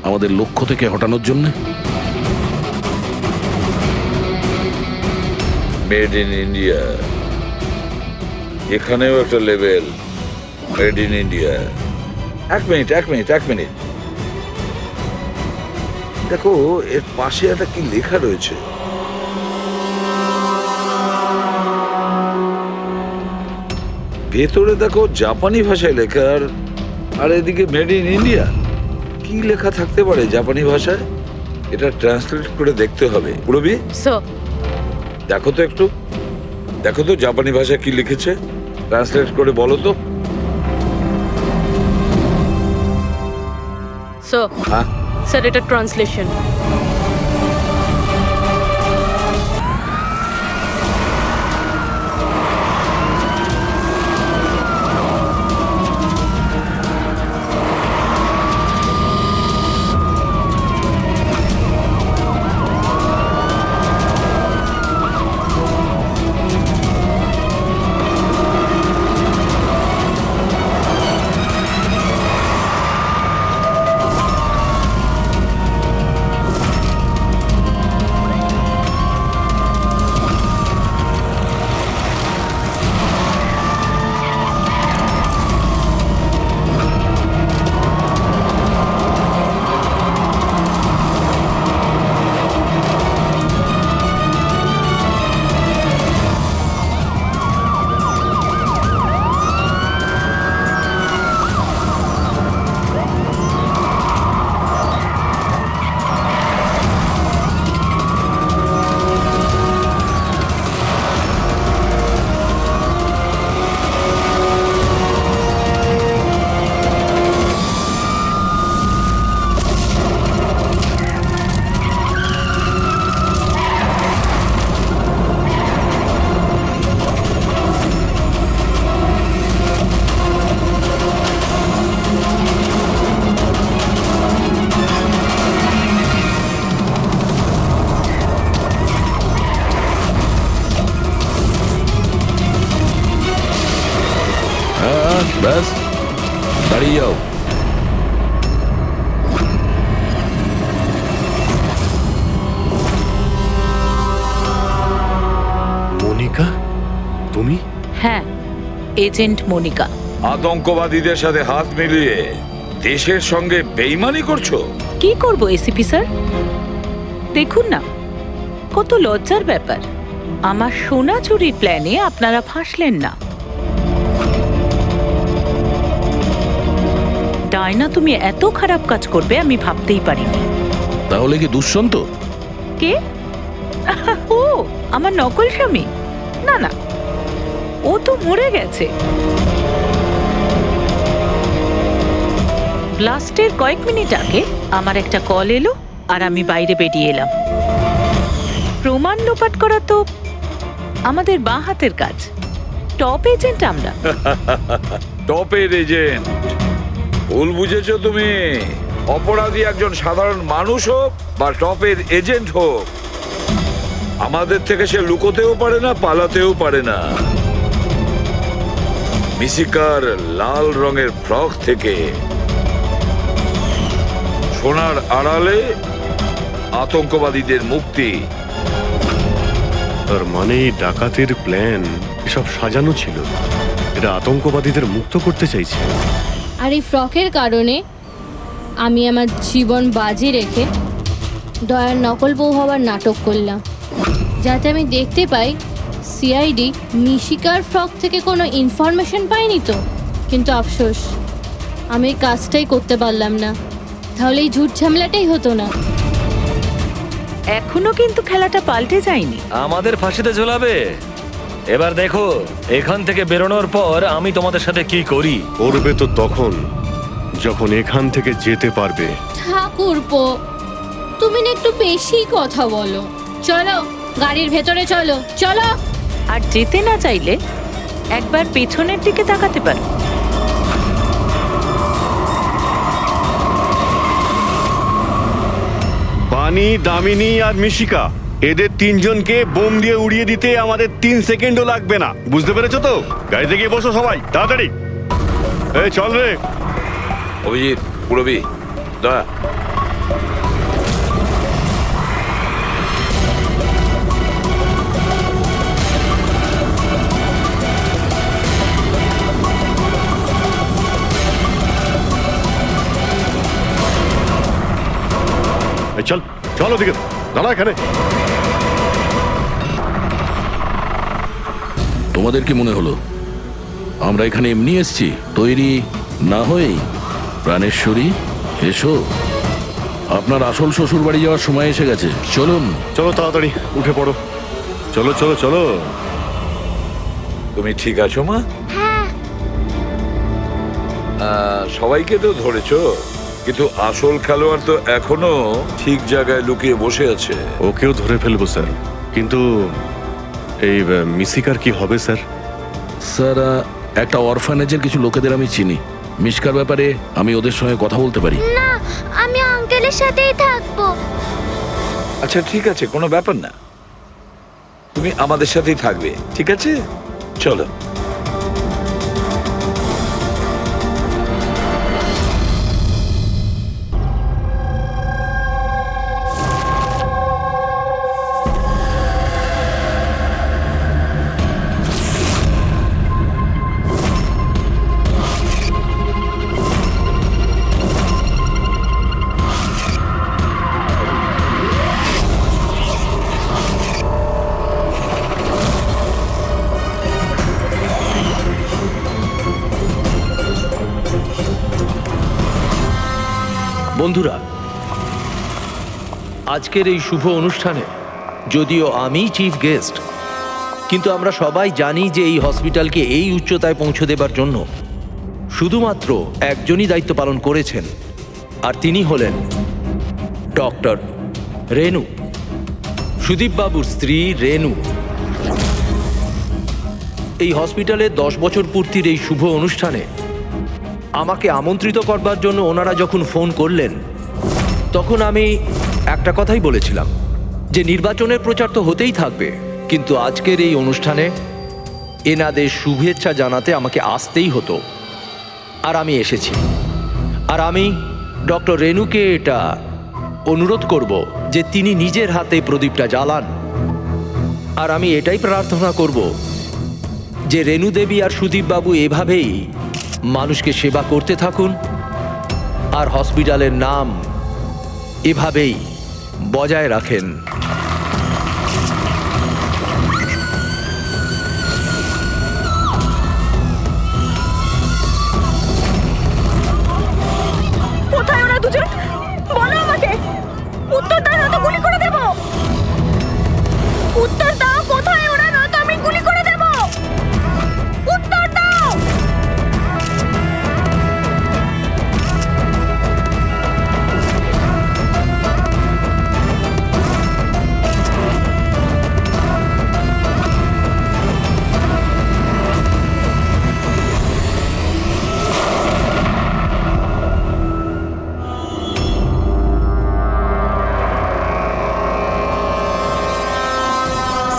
আমাদের লক্ষ্য থেকে হটানোর জন্য? মেড ইন ইন্ডিয়া, এখানেও একটা লেভেল মেড ইন ইন্ডিয়া। এক মিনিট। দেখো এর পাশে একটা কি লেখা রয়েছে। ভেতরে দেখো জাপানি ভাষায় লেখা, আর এদিকে মেড ইন ইন্ডিয়া। কি লেখা থাকতে পারে জাপানি ভাষায়? এটা ট্রান্সলেট করে দেখতে হবে। পুরবি, স্যার দেখো তো জাপানি ভাষায় কি লিখেছে, ট্রান্সলেট করে বলো তো। স্যার হ্যাঁ, স্যার এটা ট্রান্সলেশন। ব্যাস, দাঁড়িয়ে যাও। মনিকা, তুমি? হ্যাঁ, এজেন্ট মনিকা। আতঙ্কবাদীদের সাথে হাত মিলিয়ে দেশের সঙ্গে বেইমানি করছো? কি করব এসিপি স্যার? দেখুন না, কত লজ্জার ব্যাপার। আমার সোনা চুরির প্ল্যানে আপনারা ফাঁসলেন না। ডায়না, তুমি এত খারাপ কাজ করবে আমি ভাবতেই পারিনি। তাহলে কি দুষ্যন্ত? কে? ও আমার নকল স্বামী? না না, ও তো মরে গেছে। ব্লাস্টের কয়েক মিনিট আগে আমার একটা কল এলো আর আমি বাইরে বেরিয়ে এলাম। প্রমাণ লোপাট করা তো আমাদের বাঁ হাতের কাজ। টপ এজেন্ট আমরা। টপের এজেন্ট? ভুল বুঝেছো তুমি। অপরাধী একজন সাধারণ মানুষ হোক বা টপের এজেন্ট হোক, আমাদের থেকে সে লুকোতেও পারে না, পালাতেও পারে না। মিশিকার লাল রঙের ফ্রক থেকে সোনার আড়ালে আতঙ্কবাদীদের মুক্তি। তার মানে এই ডাকাতের প্ল্যান এসব সাজানো ছিল। এরা আতঙ্কবাদীদের মুক্ত করতে চাইছে। আর এই ফ্রকের কারণে আমি আমার জীবন বাজি রেখে দয়ার নকল বউ হওয়ার নাটক করলাম, যাতে আমি দেখতে পাই সিআইডি মিশিকার ফ্রক থেকে কোনো ইনফরমেশন পাইনি তো। কিন্তু আফসোস, আমি এই কাজটাই করতে পারলাম না, তাহলে এই ঝুট ঝামেলাটাই হতো না। এখনো কিন্তু খেলাটা পাল্টে যায়নি। আমাদের ফাঁসিতে ঝোলাবে। এবার দেখো এখান থেকে বেরোনোর পর আমি তোমাদের সাথে কি করি। করবে তো তখন যখন এখান থেকে যেতে পারবে। ঠাকুরপো, তুমি না একটু বেশি কথা বলো। চলো গাড়ির ভেতরে চলো। চলো। আর যেতে না চাইলে একবার পেছনের দিকে তাকাতে পারো। বানি, দামিনী আর মিশিকা, এদের তিনজনকে বোম দিয়ে উড়িয়ে দিতে আমাদের 3 সেকেন্ডও লাগবে না। বুঝতে পেরেছো তো? গাড়িতে গিয়ে বসো সবাই, তাড়াতাড়ি। এই চল রে। অভিজিৎ, পুরবি, দয়া। চল চল ওদিকে, দাঁড়া এখানে। তোমাদের কি মনে হলো আমরা এখানে এমনি এসেছি? তৈরি না হয়েই? প্রাণেশ্বরী, এসো, আপনার আসল শ্বশুর বাড়ি যাওয়ার সময় এসে গেছে। চলুন। চলো তাড়াতাড়ি উঠে পড়ো, চলো চলো চলো। তুমি ঠিক আছো মা? সবাইকে তো ধরেছো, কিন্তু আসল খেলোয়াড় তো এখনো ঠিক জায়গায় লুকিয়ে বসে আছে। ওকেও ধরে ফেলবো স্যার, কিন্তু এই মিসিকার কি হবে স্যার? স্যার, একটা অরফানেজের কিছু লোকেদের আমি চিনি। মিশকার ব্যাপারে আমি ওদের সঙ্গে কথা বলতে পারি। না, আমি আঙ্কেলের সাথেই থাকবো। আচ্ছা ঠিক আছে, কোনো ব্যাপার না, তুমি আমাদের সাথেই থাকবে, ঠিক আছে? চলো। বন্ধুরা, আজকের এই শুভ অনুষ্ঠানে যদিও আমি চিফ গেস্ট, কিন্তু আমরা সবাই জানি যে এই হসপিটালকে এই উচ্চতায় পৌঁছে দেবার জন্য শুধুমাত্র একজনই দায়িত্ব পালন করেছেন, আর তিনি হলেন ডক্টর রেনু, সুদীপ বাবুর স্ত্রী রেনু। এই হসপিটালের 10 বছর পূর্তির এই শুভ অনুষ্ঠানে আমাকে আমন্ত্রিত করবার জন্য ওনারা যখন ফোন করলেন, তখন আমি একটা কথাই বলেছিলাম যে নির্বাচনের প্রচার তো হতেই থাকবে, কিন্তু আজকের এই অনুষ্ঠানে এনাদের শুভেচ্ছা জানাতে আমাকে আসতেই হতো। আর আমি এসেছি, আর আমি ডক্টর রেনুকে এটা অনুরোধ করব যে তিনি নিজের হাতে প্রদীপটা জ্বালান। আর আমি এটাই প্রার্থনা করব যে রেনু দেবী আর সুদীপ বাবু এভাবেই মানুষকে সেবা করতে থাকুন, আর হসপিটালের নাম এভাবেই বজায় রাখেন। কোথায় ওরা দুজন? বলো আমাকে, উত্তর দাও, নয়তো গুলি করে দেব। উত্তর দাও, কোথায় ওরা, নয়তো আমি গুলি করে দেব। উত্তর দাও।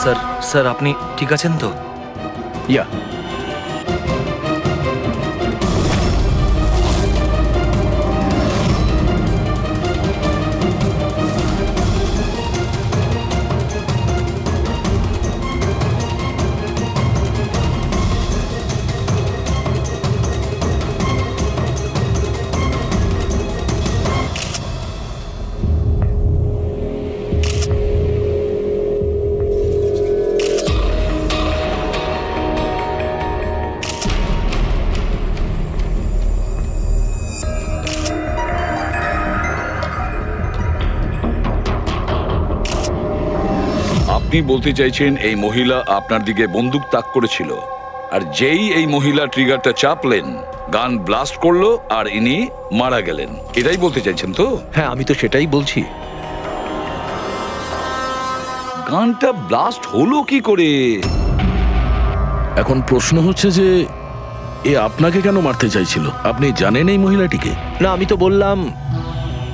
স্যার, স্যার আপনি ঠিক আছেন তো? ইয়া, আপনি বলতে চাইছেন এই মহিলা আপনার দিকে বন্দুক তাক করেছিল, আর যেই এই মহিলা ট্রিগারটা চাপলেন, গান ব্লাস্ট করলো আর ইনি মারা গেলেন, এটাই বলতে চাইছেন তো? হ্যাঁ, আমি তো সেটাই বলছি। গানটা ব্লাস্ট হলো কি করে? এখন প্রশ্ন হচ্ছে যে এ আপনাকে কেন মারতে চাইছিল? আপনি জানেন এই মহিলাটিকে? না, আমি তো বললাম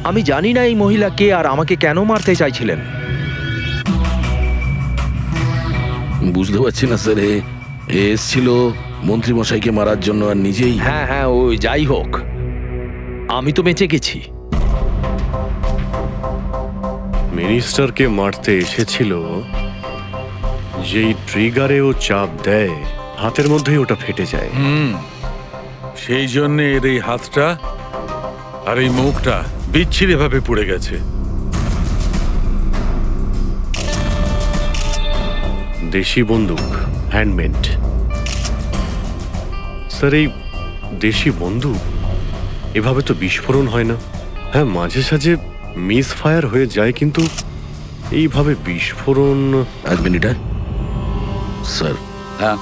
আমি জানি না এই মহিলা কে আর আমাকে কেন মারতে চাইছিলেন। বুঝতে পারছি না স্যার, এ এসছিল মন্ত্রীমশাইকে মারার জন্য আর নিজেই। হ্যাঁ হ্যাঁ, ওই যাই হোক, আমি তো বেঁচে গেছি। মিনিস্টারকে মারতে এসেছিল, যেই ট্রিগারে ও চাপ দেয় হাতের মধ্যেই ওটা ফেটে যায়। সেই জন্য এর এই হাতটা আর এই মুখটা বিচ্ছিরি ভাবে পুড়ে গেছে। দেশি বন্দুক, হ্যান্ডমেড। স্যার, এই দেশি বন্দুক এভাবে তো বিস্ফোরণ হয় না। হ্যাঁ, মাঝে সাঝে মিস ফায়ার হয়ে যায়, কিন্তু এইভাবে বিস্ফোরণ। এক মিনিট, স্যার। হ্যাঁ,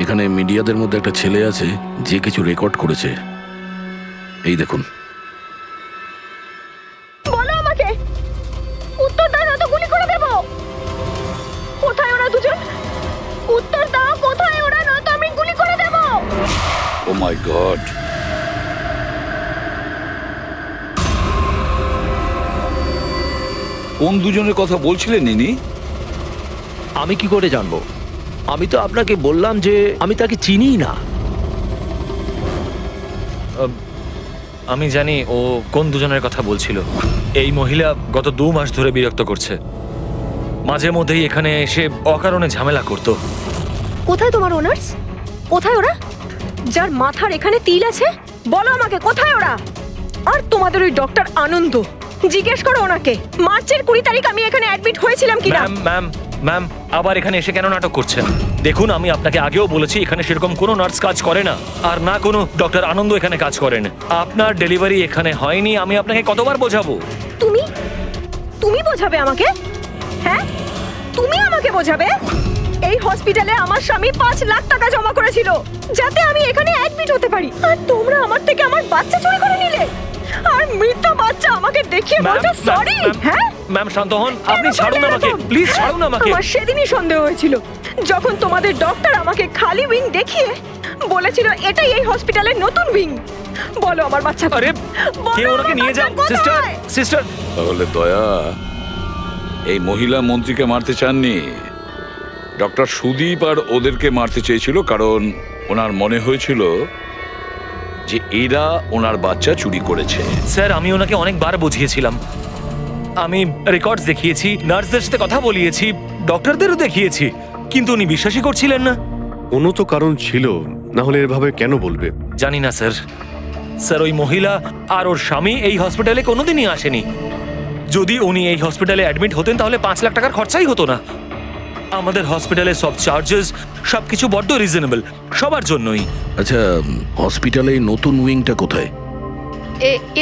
এখানে মিডিয়াদের মধ্যে একটা ছেলে আছে যে কিছু রেকর্ড করেছে। এই দেখুন। বলো আমাকে, উত্তর দাও না তো গুলি করে দেব। কোথায় ওরা দুজন? উত্তর দাও, কোথায় ওরা, নয়তো আমি গুলি করে দেব। ও মাই গড। কোন দুজনের কথা বলছিলেন ইনি? আমি কি করে জানবো? আমি তো আপনাকে বললাম যে আমি তাকে চিনিই না। আমি জানি ও কোন দুজনের কথা বলছিল। এই মহিলা গত 2 মাস ধরে বিরক্ত করছে। মাঝে মধ্যেই এখানে এসে অকারণে ঝামেলা করতো। কোথায় তোমার ওনার্স? কোথায় ওরা? যার মাথার এখানে তিল আছে, বলো আমাকে কোথায় ওরা? আর তোমাদের ওই ডক্টর আনন্দ, জিজ্ঞেস করো ওনাকে মার্চের 20 তারিখ আমি এখানে অ্যাডমিট হয়েছিলাম কিনা। ম্যাম, আবার এখানে এসে কেন নাটক করছেন? দেখুন, আমি আপনাকে আগেও বলেছি এখানে সেরকম কোনো নার্স কাজ করে না, আর না কোনো ডক্টর আনন্দ এখানে কাজ করেন। আপনার ডেলিভারি এখানে হয়নি, আমি আপনাকে কতবার বোঝাবো? তুমি বোঝাবে আমাকে? হ্যাঁ, তুমি আমাকে বোঝাবে? এই হসপিটালে আমার স্বামী 5 লাখ টাকা জমা করেছিল যাতে আমি এখানে অ্যাডমিট হতে পারি, আর তোমরা আমার থেকে আমার বাচ্চা চুরি করে নিলে। আর মৃত বাচ্চা আমাকে দেখিয়ে বলছো সরি। হ্যাঁ ম্যাম, শান্ত হন। আপনি ছাড়ুন আমাকে, প্লিজ ছাড়ুন আমাকে। আমার সেদিনই সন্দেহ হয়েছিল যখন তোমাদের ডক্টর আমাকে খালি উইং দেখিয়ে বলেছিল এটাই এই হসপিটালের নতুন উইং। বলো আমার বাচ্চা। আরে, কে ওনাকে নিয়ে যাও। সিস্টার। তাহলে দয়া এই মহিলা মন্ত্রীকে মারতে চাননি। ডক্টর সুদীপ আর ওদেরকে মারতে চেয়েছিল, কারণ ওনার মনে হয়েছিল যে এরা ওনার বাচ্চা চুরি করেছে। স্যার, আমি ওনাকে অনেকবার বুঝিয়েছিলাম। আমি রেকর্ডস দেখিয়েছি, নার্সদের সাথে কথা বলিয়েছি, ডক্টরদেরও দেখিয়েছি, কিন্তু উনি বিশ্বাসই করছিলেন না। কোনো তো কারণ ছিল, না হলে এভাবে কেন বলবে? জানি না স্যার। স্যার, ওই মহিলা আর ওর স্বামী এই হসপিটালে কোনোদিনই আসেনি। যদি উনি এই হসপিটালে অ্যাডমিট হতেন তাহলে 5 লাখ টাকার খরচাই হতো না। আমাদের হসপিটালে সব চার্জেস সবকিছু বড্ড রিজনেবল, সবার জন্যই। আচ্ছা, হসপিটালে নতুন উইংটা কোথায়?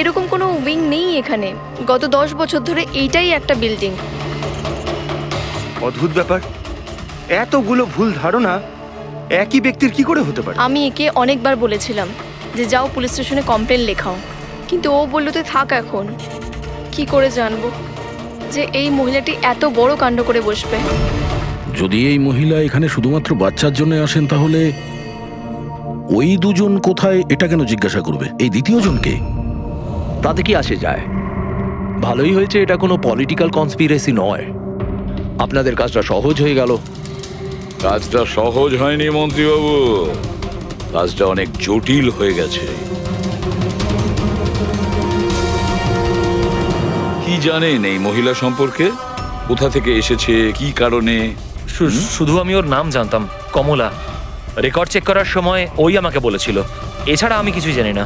এরকম কোনো উইং নেই এখানে। গত 10 বছর ধরে এইটাই একটা বিল্ডিং। অদ্ভুত ব্যাপার, এতগুলো ভুল ধারণা একই ব্যক্তির কি করে হতে পারে? আমি একে অনেকবার বলেছিলাম যে যাও পুলিশ স্টেশনে কমপ্লেন লেখাও, কিন্তু ও বলল তুই থাক। এখন কি করে জানবো যে এই মহিলাটি এত বড় কাণ্ড করে বসবে? যদি এই মহিলা এখানে শুধুমাত্র বাচ্চার জন্য আসেন, তাহলে ওই দুজন কোথায় এটা কেন জিজ্ঞাসা করবে? এই দ্বিতীয় জনকে? তাতে কি আসে যায়? ভালোই হয়েছে এটা কোনো পলিটিক্যাল কনস্পিরেসি নয়। আপনাদের কাজটা সহজ হয়ে গেল। কাজটা সহজ হয়নি মন্ত্রীবাবু, কাজটা অনেক জটিল হয়ে গেছে। কি জানেন এই মহিলা সম্পর্কে? কোথা থেকে এসেছে, কি কারণে? শুধু আমি ওর নাম জানতাম, কমলা। রেকর্ড চেক করার সময় ওই আমাকে বলেছিল, এছাড়া আমি কিছুই জানি না।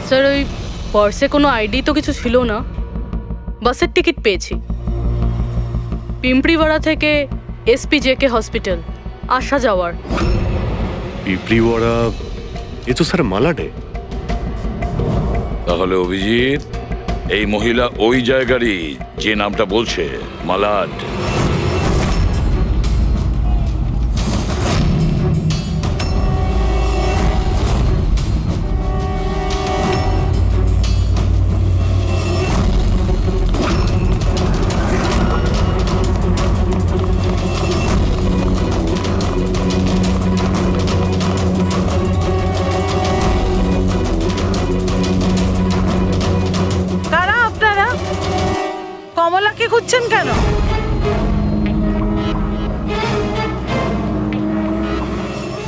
স্যার, ওই পার্সে কোনো আইডি তো কিছু ছিল না। বাসের টিকিট পেয়েছি, পিম্পড়িওয়াড়া থেকে SPJK হসপিটাল আসা যাওয়ার। পিঁপড়িওয়াড়া? এ তো স্যার মালাডে। তাহলে অভিজিৎ, এই মহিলা ওই জায়গারই যে নামটা বলছে, মালাড। কারা আপনারা? কমলাকে খুঁজছেন কেন?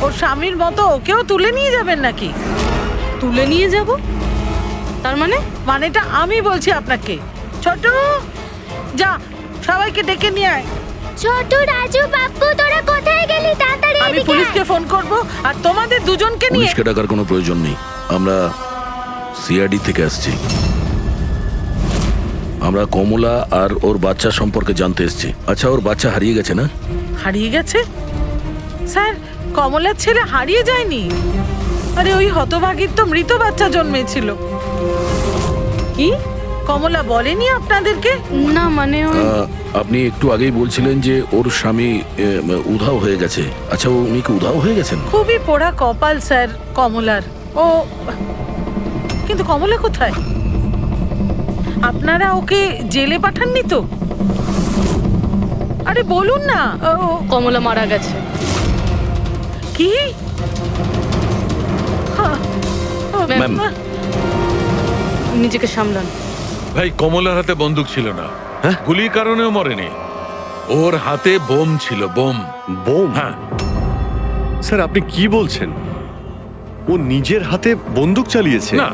ওর স্বামীর মতো ওকেও তুলে নিয়ে যাবেন নাকি? তুলে নিয়ে যাব? তার মানে? মানেটা আমি বলছি আপনাকে। ছোট, যা সবাইকে ডেকে নিয়ে আয়। ছোট, রাজু, বাপ্পু, তোরা কোথায় গেলি? তাড়াতাড়ি আমি পুলিশকে ফোন করব, আর তোমাদের দুজনকে নিয়ে। পুলিশকে ডাকার কোনো প্রয়োজন নেই, আমরা CID থেকে আসছি। আমরা কমলা আর ওর বাচ্চা সম্পর্কে জানতে এসেছি। আচ্ছা, ওর বাচ্চা হারিয়ে গেছে না? হারিয়ে গেছে? স্যার, কমলার ছেলে হারিয়ে যায়নি। আরে ওই হতভাগীর তো মৃত বাচ্চা জন্মেছিল। কি কমলা বলেনি আপনাদেরকে? না মানে আপনি একটু আগেই বলছিলেন যে ওর স্বামী উধাও হয়ে গেছে। আচ্ছা, উনি কি উধাও হয়ে গেছেন? খুবই পোড়া কপাল স্যার কমলার। ও কিন্তু কমলা কোথায়? আপনারা ওকে জেলে পাঠাননি তো? আরে বলুন না। কমলা মারা গেছে। কি? ম্যাম, নিজেকে সামলান। ভাই, কমলার হাতে বন্দুক ছিল না। হ্যাঁ, গুলির কারণেও মরেনি। ওর হাতে বোম ছিল। বোম। বোম? হ্যাঁ। স্যার, আপনি কি বলছেন? ও নিজের হাতে বন্দুক চালিয়েছে? না,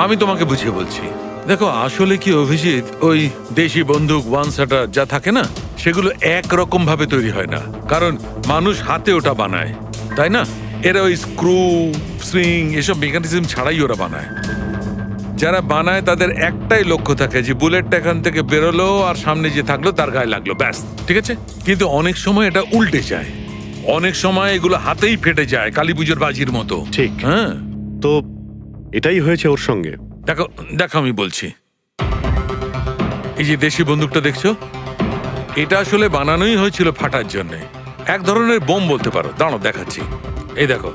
আমি তোমাকে বুঝিয়ে বলছি। দেখো, আসলে কি অভিজিৎ, ওই দেশি বন্দুক ওয়ান শাটার যা থাকে না, সেগুলো একরকম ভাবে তৈরি হয় না। কারণ মানুষ হাতে ওটা বানায়, তাই না? এরা ওই স্ক্রু, স্প্রিং এসব মেকানিজম ছাড়াই ওরা বানায়। যারা বানায় তাদের একটাই লক্ষ্য থাকে যে বুলেটটা এখান থেকে বেরোলো আর সামনে যে থাকলো তার গায়ে লাগলো, ব্যাস। ঠিক আছে? কিন্তু অনেক সময় এটা উল্টে যায়। অনেক সময় এগুলো হাতেই ফেটে যায়, কালী পুজোর বাজির মতো। ঠিক। হ্যাঁ, তো এটাই হয়েছে ওর সঙ্গে। দেখো দেখো, আমি বলছি, এই যে দেশি বন্দুকটা দেখছো, এটা আসলে বানানোই হয়েছিল ফাটার জন্য। এক ধরনের বোম বলতে পারো। দাঁড়াও, দেখাচ্ছি। এই দেখো,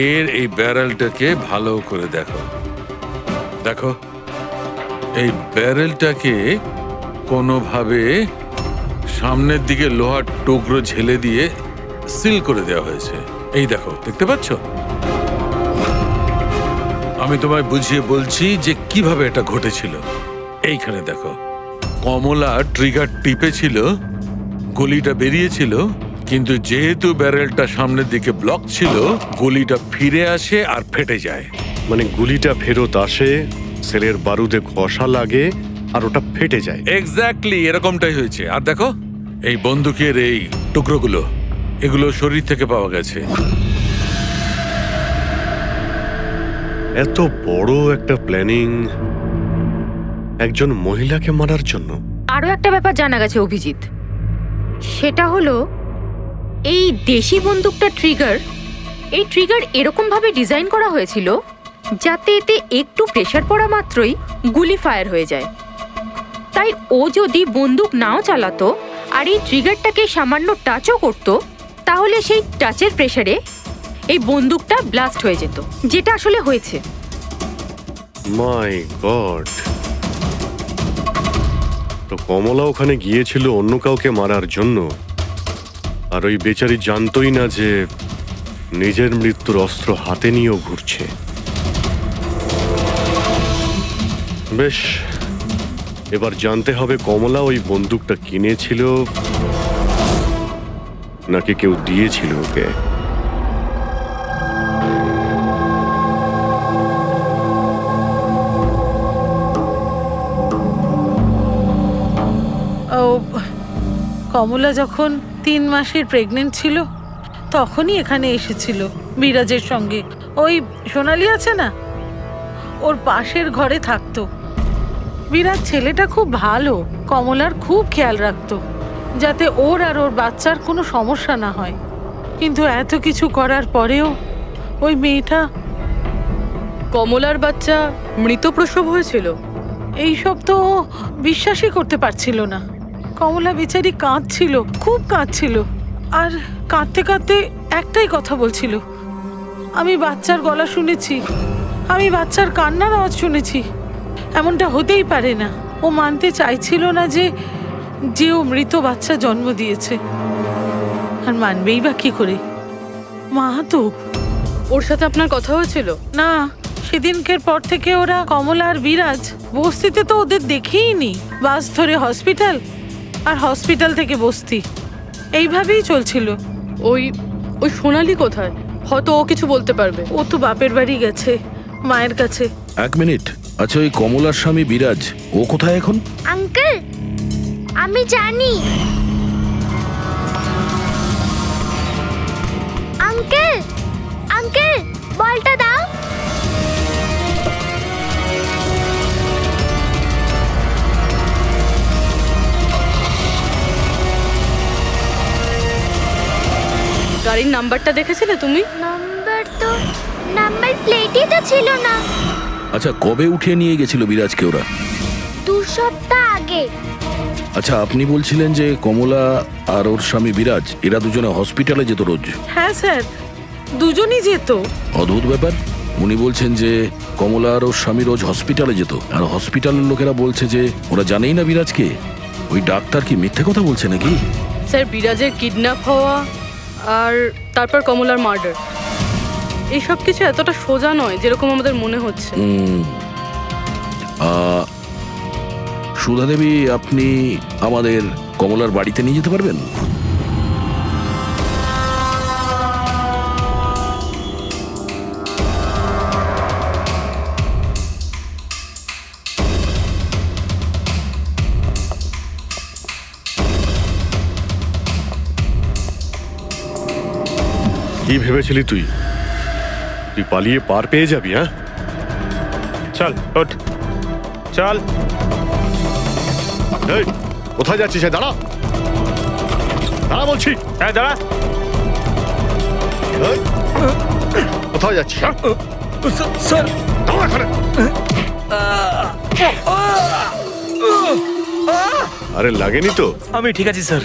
এর এই ব্যারেলটাকে ভালো করে দেখো। দেখো, এই ব্যারেলটাকে কোনোভাবে সামনের দিকে লোহার টুকরো ঝেলে দিয়ে সিল করে দেওয়া হয়েছে। এই দেখো, দেখতে পাচ্ছ? আমি তোমায় বুঝিয়ে বলছি যে কিভাবে এটা ঘটেছিল। এইখানে দেখো, কমলা ট্রিগার টিপেছিল, গুলিটা বেরিয়েছিল, কিন্তু যেহেতু ব্যারেলটা সামনের দিকে ব্লক ছিল, গুলিটা ফিরে আসে আর ফেটে যায়। মানে গুলিটা ফেরত আসে, সেলের বারুদে ঘষা লাগে আর ওটা ফেটে যায়। এক্স্যাক্টলি এরকমটাই হয়েছে। আর দেখো, এই বন্দুকের এই টুকরোগুলো, এগুলো শরীর থেকে পাওয়া গেছে। এত বড় একটা প্ল্যানিং একজন মহিলাকে মারার জন্য। আরো একটা ব্যাপার জানা গেছে অভিজিৎ, সেটা হলো এই দেশি বন্দুকটা এই ট্রিগার এরকম ভাবে ডিজাইন করা হয়েছিল যাতে এতে একটু প্রেসার পড়া মাত্রই গুলি ফায়ার হয়ে যায়। তাই ও যদি বন্দুক নাও চালাতো আর এই ট্রিগারটাকে সামান্য টাচও করতো, তাহলে সেই টাচের প্রেসারে এই বন্দুকটা ব্লাস্ট হয়ে যেত, যেটা আসলে হয়েছে। মাই গড! তো কমলা ওখানে গিয়েছিল অন্য কাউকে মারার জন্য, আর ওই বেচারি জানতোই না যে নিজের মৃত্যুর অস্ত্র হাতে নিয়েও ঘুরছে। বেশ, এবার জানতে হবে কমলা ওই বন্দুকটা কিনেছিল নাকি কেউ দিয়েছিল ওকে। কমলা যখন 3 মাসের প্রেগনেন্ট ছিল তখনই এখানে এসেছিল বিরাজের সঙ্গে। ওই সোনালি আছে না, ওর পাশের ঘরে থাকতো। বিরাজ ছেলেটা খুব ভালো, কমলার খুব খেয়াল রাখতো যাতে ওর আর ওর বাচ্চার কোনো সমস্যা না হয়। কিন্তু এত কিছু করার পরেও ওই মেয়েটা। কমলার বাচ্চা মৃত প্রসব হয়েছিল? এইসব তো ও বিশ্বাসই করতে পারছিল না। কমলা বেচারি কাঁদছিল, খুব কাঁদছিল, আর কাঁদতে কাঁদতে একটাই কথা বলছিল, আমি বাচ্চার গলা শুনেছি, আমি বাচ্চার কান্নার আওয়াজ শুনেছি, এমনটা হতেই পারে না। ও মানতে চাইছিল না যে ও মৃত বাচ্চা জন্ম দিয়েছে। আর মানবেই বা কি করে? মা তো। ওর সাথে আপনার কথা হয়েছিল? না, সেদিনকের পর থেকে ওরা, কমলা আর বিরাজ, বস্তিতে তো ওদের দেখেই নি। বাস ধরে হসপিটাল, আর হসপিটাল থেকে বস্তি, এইভাবেই চলছিল। ওই সোনালি কোথায়? হয়তো ও কিছু বলতে পারবে। ও তো বাপের বাড়ি গেছে, মায়ের কাছে। 1 মিনিট। আচ্ছা, ওই কমলার স্বামী বিরাজ, ও কোথায় এখন? আঙ্কেল, আমি জানি। আঙ্কেল, আঙ্কেল, বলটা দাও। গাড়ির নাম্বারটা দেখেছিলে তুমি? নাম্বার প্লেটই তো ছিল না। আচ্ছা, কবে উঠিয়ে নিয়ে গেছিল বিরাজকে ওরা? 2 সপ্তাহ আগে। আচ্ছা, আপনি বলছিলেন যে কমলা আর ওর স্বামী বিরাজ এরা দুজনে হসপিটালে যেত রোজ। হ্যাঁ স্যার, দুজনই যেত। অদ্ভুত ব্যাপার। উনি বলছেন যে কমলা আর ওর স্বামী রোজ হসপিটালে যেত, আর হসপিটালের লোকেরা বলছে যে ওরা জানেই না বিরাজকে। ওই ডাক্তার কি মিথ্যে কথা বলছে নাকি? স্যার, বিরাজের কিডন্যাপ হওয়া আর তারপর কমলার মার্ডার, এই সব কিছু এতটা সোজা নয় যেরকম আমাদের মনে হচ্ছে। সুধা দেবী, আপনি আমাদের কমলার বাড়িতে নিয়ে যেতে পারবেন? কি ভেবেছিলি তুই? তুই পালিয়ে পার পেয়ে যাবি? হ্যাঁ, চল ওঠ, চল। এই, কোথায় যাচ্ছিস? দাঁড়া, দাঁড়া বলছি। হ্যাঁ দাঁড়া। এই, কোথায় যাচ্ছিস? হ্যাঁ? স্যার, দাঁড়া এখানে। আরে লাগেনি তো? আমি ঠিক আছি স্যার।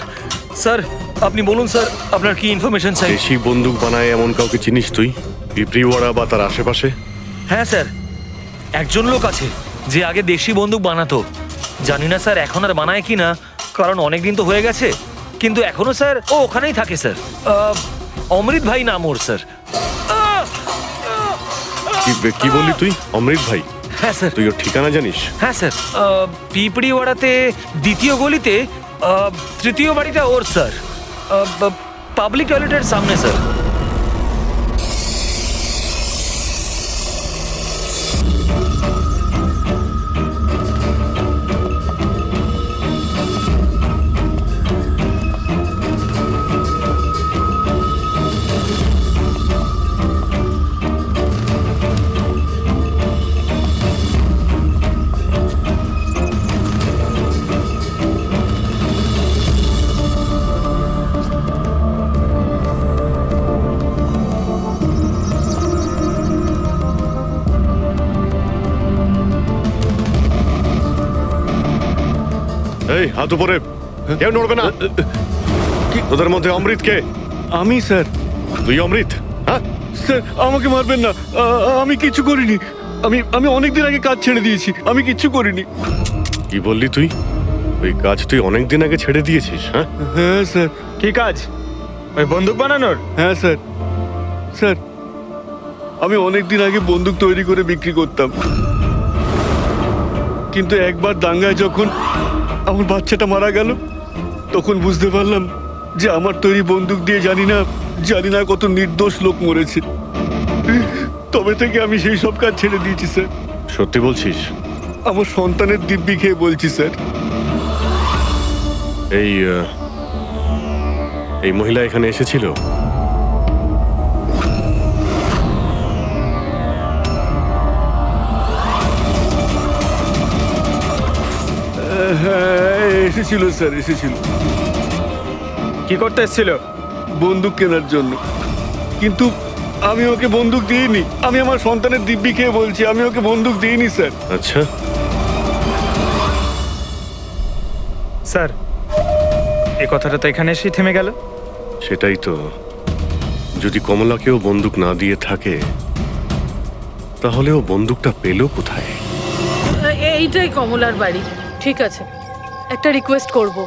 স্যার, আপনি বলুন স্যার, আপনার কি ইনফরমেশন চাই? দেশি বন্দুক বানায় এমন কাউকে চিনিস তুই? পিঁপড়িওয়াড়া বা তার আশেপাশে? হ্যাঁ স্যার, একজন লোক আছে যে আগে দেশি বন্দুক বানাতো। জানি না স্যার এখন আর বানায় কি না, কারণ অনেক দিন তো হয়ে গেছে। কিন্তু এখনো স্যার ও ওখানেই থাকে স্যার। অমৃত ভাই নাম ওর স্যার। কি বললি তুই? অমৃত ভাই? হ্যাঁ স্যার। তুই ওর ঠিকানা জানিস? হ্যাঁ স্যার, পিঁপড়িওয়াড়াতে 2য় গলিতে 3য় বাড়িটা ওর স্যার। পাবলিক টয়লেটের সামনে স্যার। এই, হাত উপরে, কেউ নড়বে না। তোদের মধ্যে অমৃত কে? আমি স্যার। তুই অমৃত? হ্যাঁ স্যার, আমাকে মারবেন না, আমি কিছু করিনি। আমি অনেকদিন আগে কাজ ছেড়ে দিয়েছি, আমি কিচ্ছু করিনি। কি বললি তুই? ওই কাজ তুই অনেকদিন আগে ছেড়ে দিয়েছিস? হ্যাঁ হ্যাঁ স্যার। কি কাজ? ওই বন্দুক বানানোর? হ্যাঁ স্যার। স্যার, আমি অনেকদিন আগে বন্দুক তৈরি করে বিক্রি করতাম, কিন্তু একবার দাঙ্গায় যখন আমার বাচ্চাটা মারা গেল, তখন বুঝতে পারলাম যে আমার তৈরি বন্দুক দিয়ে জানি না কত নির্দোষ লোক মরেছে। তবে থেকে আমি সেই সব কাজ ছেড়ে দিয়েছি স্যার। সত্যি বলছিস? আমার সন্তানের দিব্যি খেয়ে বলছি স্যার। এই মহিলা এখানে এসেছিল? হ্যাঁ এসেছিল স্যার, এসেছিল। কি করতে এসেছিল? বন্দুক কেনার জন্য। কিন্তু আমি ওকে বন্দুক দিইনি। আমি আমার সন্তানের দিব্যি খেয়ে বলছি, আমি ওকে বন্দুক দিইনি স্যার। আচ্ছা স্যার, এই কথাটা তো এখানে এসেই থেমে গেল। সেটাই তো। যদি কমলাকেও বন্দুক না দিয়ে থাকে, তাহলে ও বন্দুকটা পেল কোথায়? এইটাই কমলার বাড়ি। ঠিক আছে, একটা রিকোয়েস্ট করব,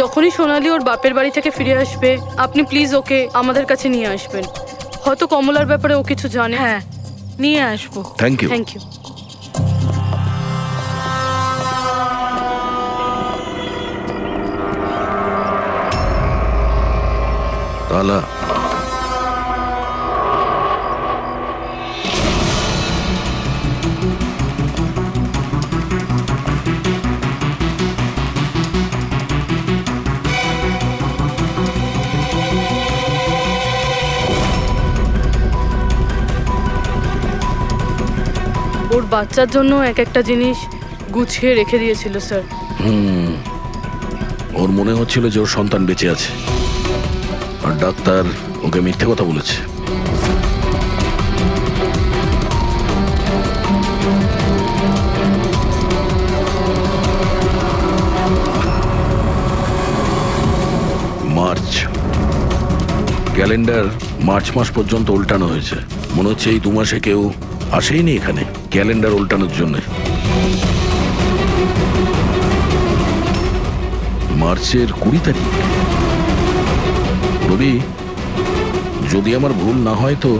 যখনই সোনালি ওর বাপের বাড়ি থেকে ফিরে আসবে, আপনি প্লিজ ওকে আমাদের কাছে নিয়ে আসবেন। হয়তো কমলার ব্যাপারে ও কিছু জানে। হ্যাঁ, নিয়ে আসবো। Thank you. Thank you. তালা। ওর বাচ্চার জন্য এক একটা জিনিস গুছিয়ে রেখে দিয়েছিল স্যার। ওর মনে হচ্ছিল যে ওর সন্তান বেঁচে আছে। আর ডাক্তার ওকে মিথ্যে কথা বলেছে। মার্চ ক্যালেন্ডার মার্চ মাস পর্যন্ত উল্টানো হয়েছে। মনে হচ্ছে এই 2 মাসে কেউ আসেইনি এখানে ক্যালেন্ডার উল্টানোর জন্য। মার্চের 20 তারিখ। রবি, যদি আমার ভুল না হয় তো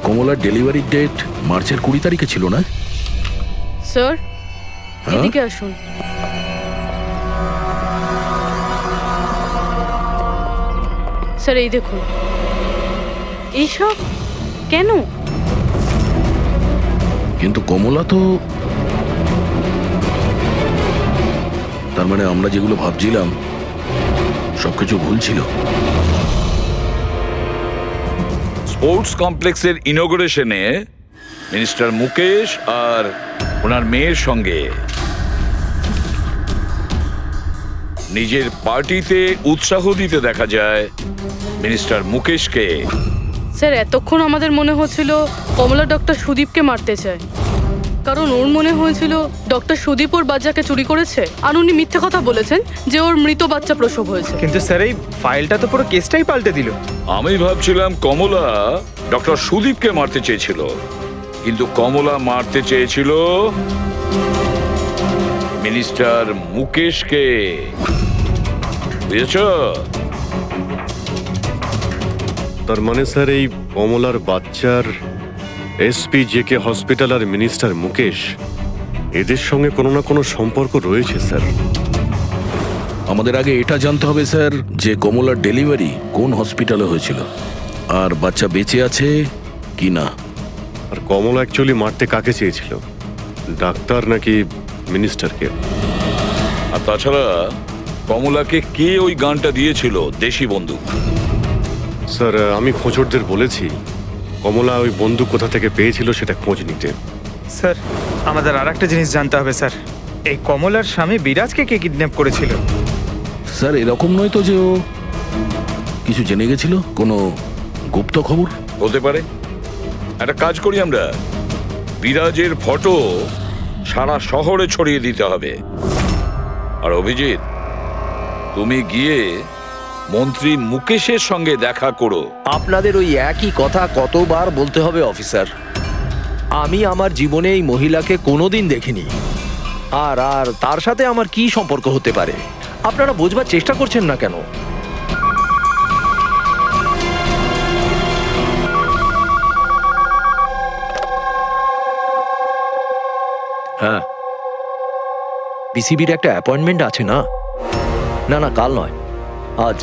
কমলার ডেলিভারি ডেট মার্চের 20 তারিখে ছিল না? স্যার হ্যাঁ? এদিকে আসুন। স্যার এই দেখুন, এইসব কেন? কিন্তু কমলা তো, তার মানে আমরা যেগুলো ভাবছিলাম সবকিছু ভুল ছিল। স্পোর্টস কমপ্লেক্সের ইনোগ্রেশনে মিনিস্টার মুকেশ আর ওনার মেয়ের সঙ্গে নিজের পার্টিতে উৎসাহ দিতে দেখা যায় মিনিস্টার মুকেশকে। স্যার এতক্ষণ আমাদের মনে হচ্ছিল কমলা ডক্টর সুদীপকে মারতে চায়, কারণ ওর মনে হয়েছিল ডক্টর সুদীপ ওর বাচ্চাকে চুরি করেছে, আর উনি মিথ্যে কথা বলেছেন যে ওর মৃত বাচ্চা প্রসব হয়েছে। কিন্তু স্যার এই ফাইলটা তো পুরো কেসটাই পাল্টে দিল। আমি ভাবছিলাম কমলা ডক্টর সুদীপকে মারতে চেয়েছিল, কিন্তু কমলা মারতে চেয়েছিল মিনিস্টার মুকেশকে। বুঝেছ? তার মানে স্যার এই কমলার বাচ্চার এসপি জেকে হসপিটাল আর মিনিস্টার মুকেশ এদের সঙ্গে কোনো না কোনো সম্পর্ক রয়েছে স্যার। আমাদের আগে এটা জানতে হবে স্যার যে কমলার ডেলিভারি কোন হসপিটালে হয়েছিল আর বাচ্চা বেঁচে আছে কি না। আর কমলা অ্যাকচুয়ালি মারতে কাকে চেয়েছিল, ডাক্তার নাকি মিনিস্টারকে? আর তাছাড়া কমলাকে কে ওই গানটা দিয়েছিল, দেশি বন্দুক? স্যার আমি খোঁজরদের বলেছি কমলা ওই বন্দুক কোথা থেকে পেয়েছিল সেটা খোঁজ নিতে। স্যার আমাদের আর একটা জিনিস জানতে হবে স্যার, এই কমলার স্বামী বিরাজকে কে কিডন্যাপ করেছিল? স্যার এরকম নয় তো যে ও কিছু জেনে গেছিল, কোনো গুপ্ত খবর হতে পারে। একটা কাজ করি আমরা, বিরাজের ফটো সারা শহরে ছড়িয়ে দিতে হবে। আর অভিজিৎ, তুমি গিয়ে মন্ত্রী মুকেশের সঙ্গে দেখা করো। আপনাদের ওই একই কথা কতবার বলতে হবে অফিসার? আমি আমার জীবনে এই মহিলাকে কোনোদিন দেখিনি, আর আর তার সাথে আমার কি সম্পর্ক হতে পারে? আপনারা বোঝবার চেষ্টা করছেন না কেন? হ্যাঁ, পিসিবির একটা অ্যাপয়েন্টমেন্ট আছে না? না না, কাল নয়, আজ।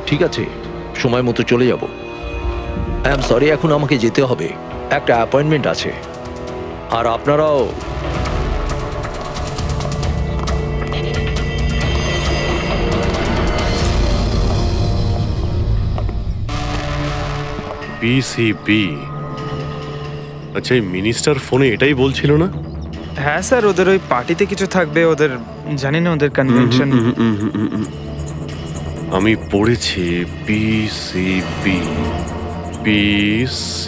ঠিক আছে, সময় মতো চলে যাব। আই এম সরি, এখন আমাকে যেতে হবে, একটা অ্যাপয়েন্টমেন্ট আছে। আর আপনারাও। পিসিবি, আচ্ছা এই মিনিস্টার ফোনে এটাই বলছিল না? হ্যাঁ স্যার, ওদের ওই পার্টিতে কিছু থাকবে, ওদের জানি না ওদের কনভেনশন। আমি পড়েছি পিসিবি, পিসিবি,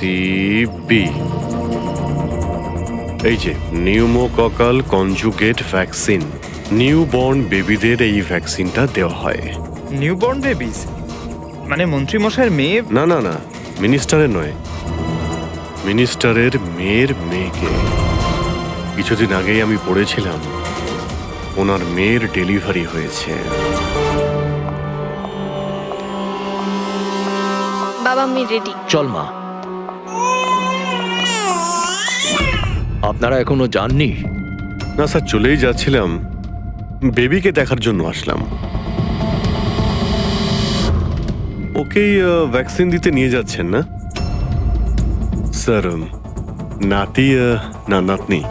এই যে নিউমোককাল কনজুগেট ভ্যাকসিন, নিউবর্ন বেবিদের এই ভ্যাকসিনটা দেওয়া হয়। নিউবর্ন বেবিজ মানে মন্ত্রী মশাইয়ের মেয়ে? না না না, মিনিস্টারের নয়, মিনিস্টারের মেয়ের মেয়েকে। কিছুদিন আগেই আমি পড়েছিলাম ওনার মেয়ের ডেলিভারি হয়েছে। বাবা আমি রেডি। চল মা। আপনারা এখনো যাননি? না স্যার, চলেই যাচ্ছিলাম, বেবিকে দেখার জন্য আসলাম। ওকেই ভ্যাকসিন দিতে নিয়ে যাচ্ছেন না স্যার? নাতি না নাতনি?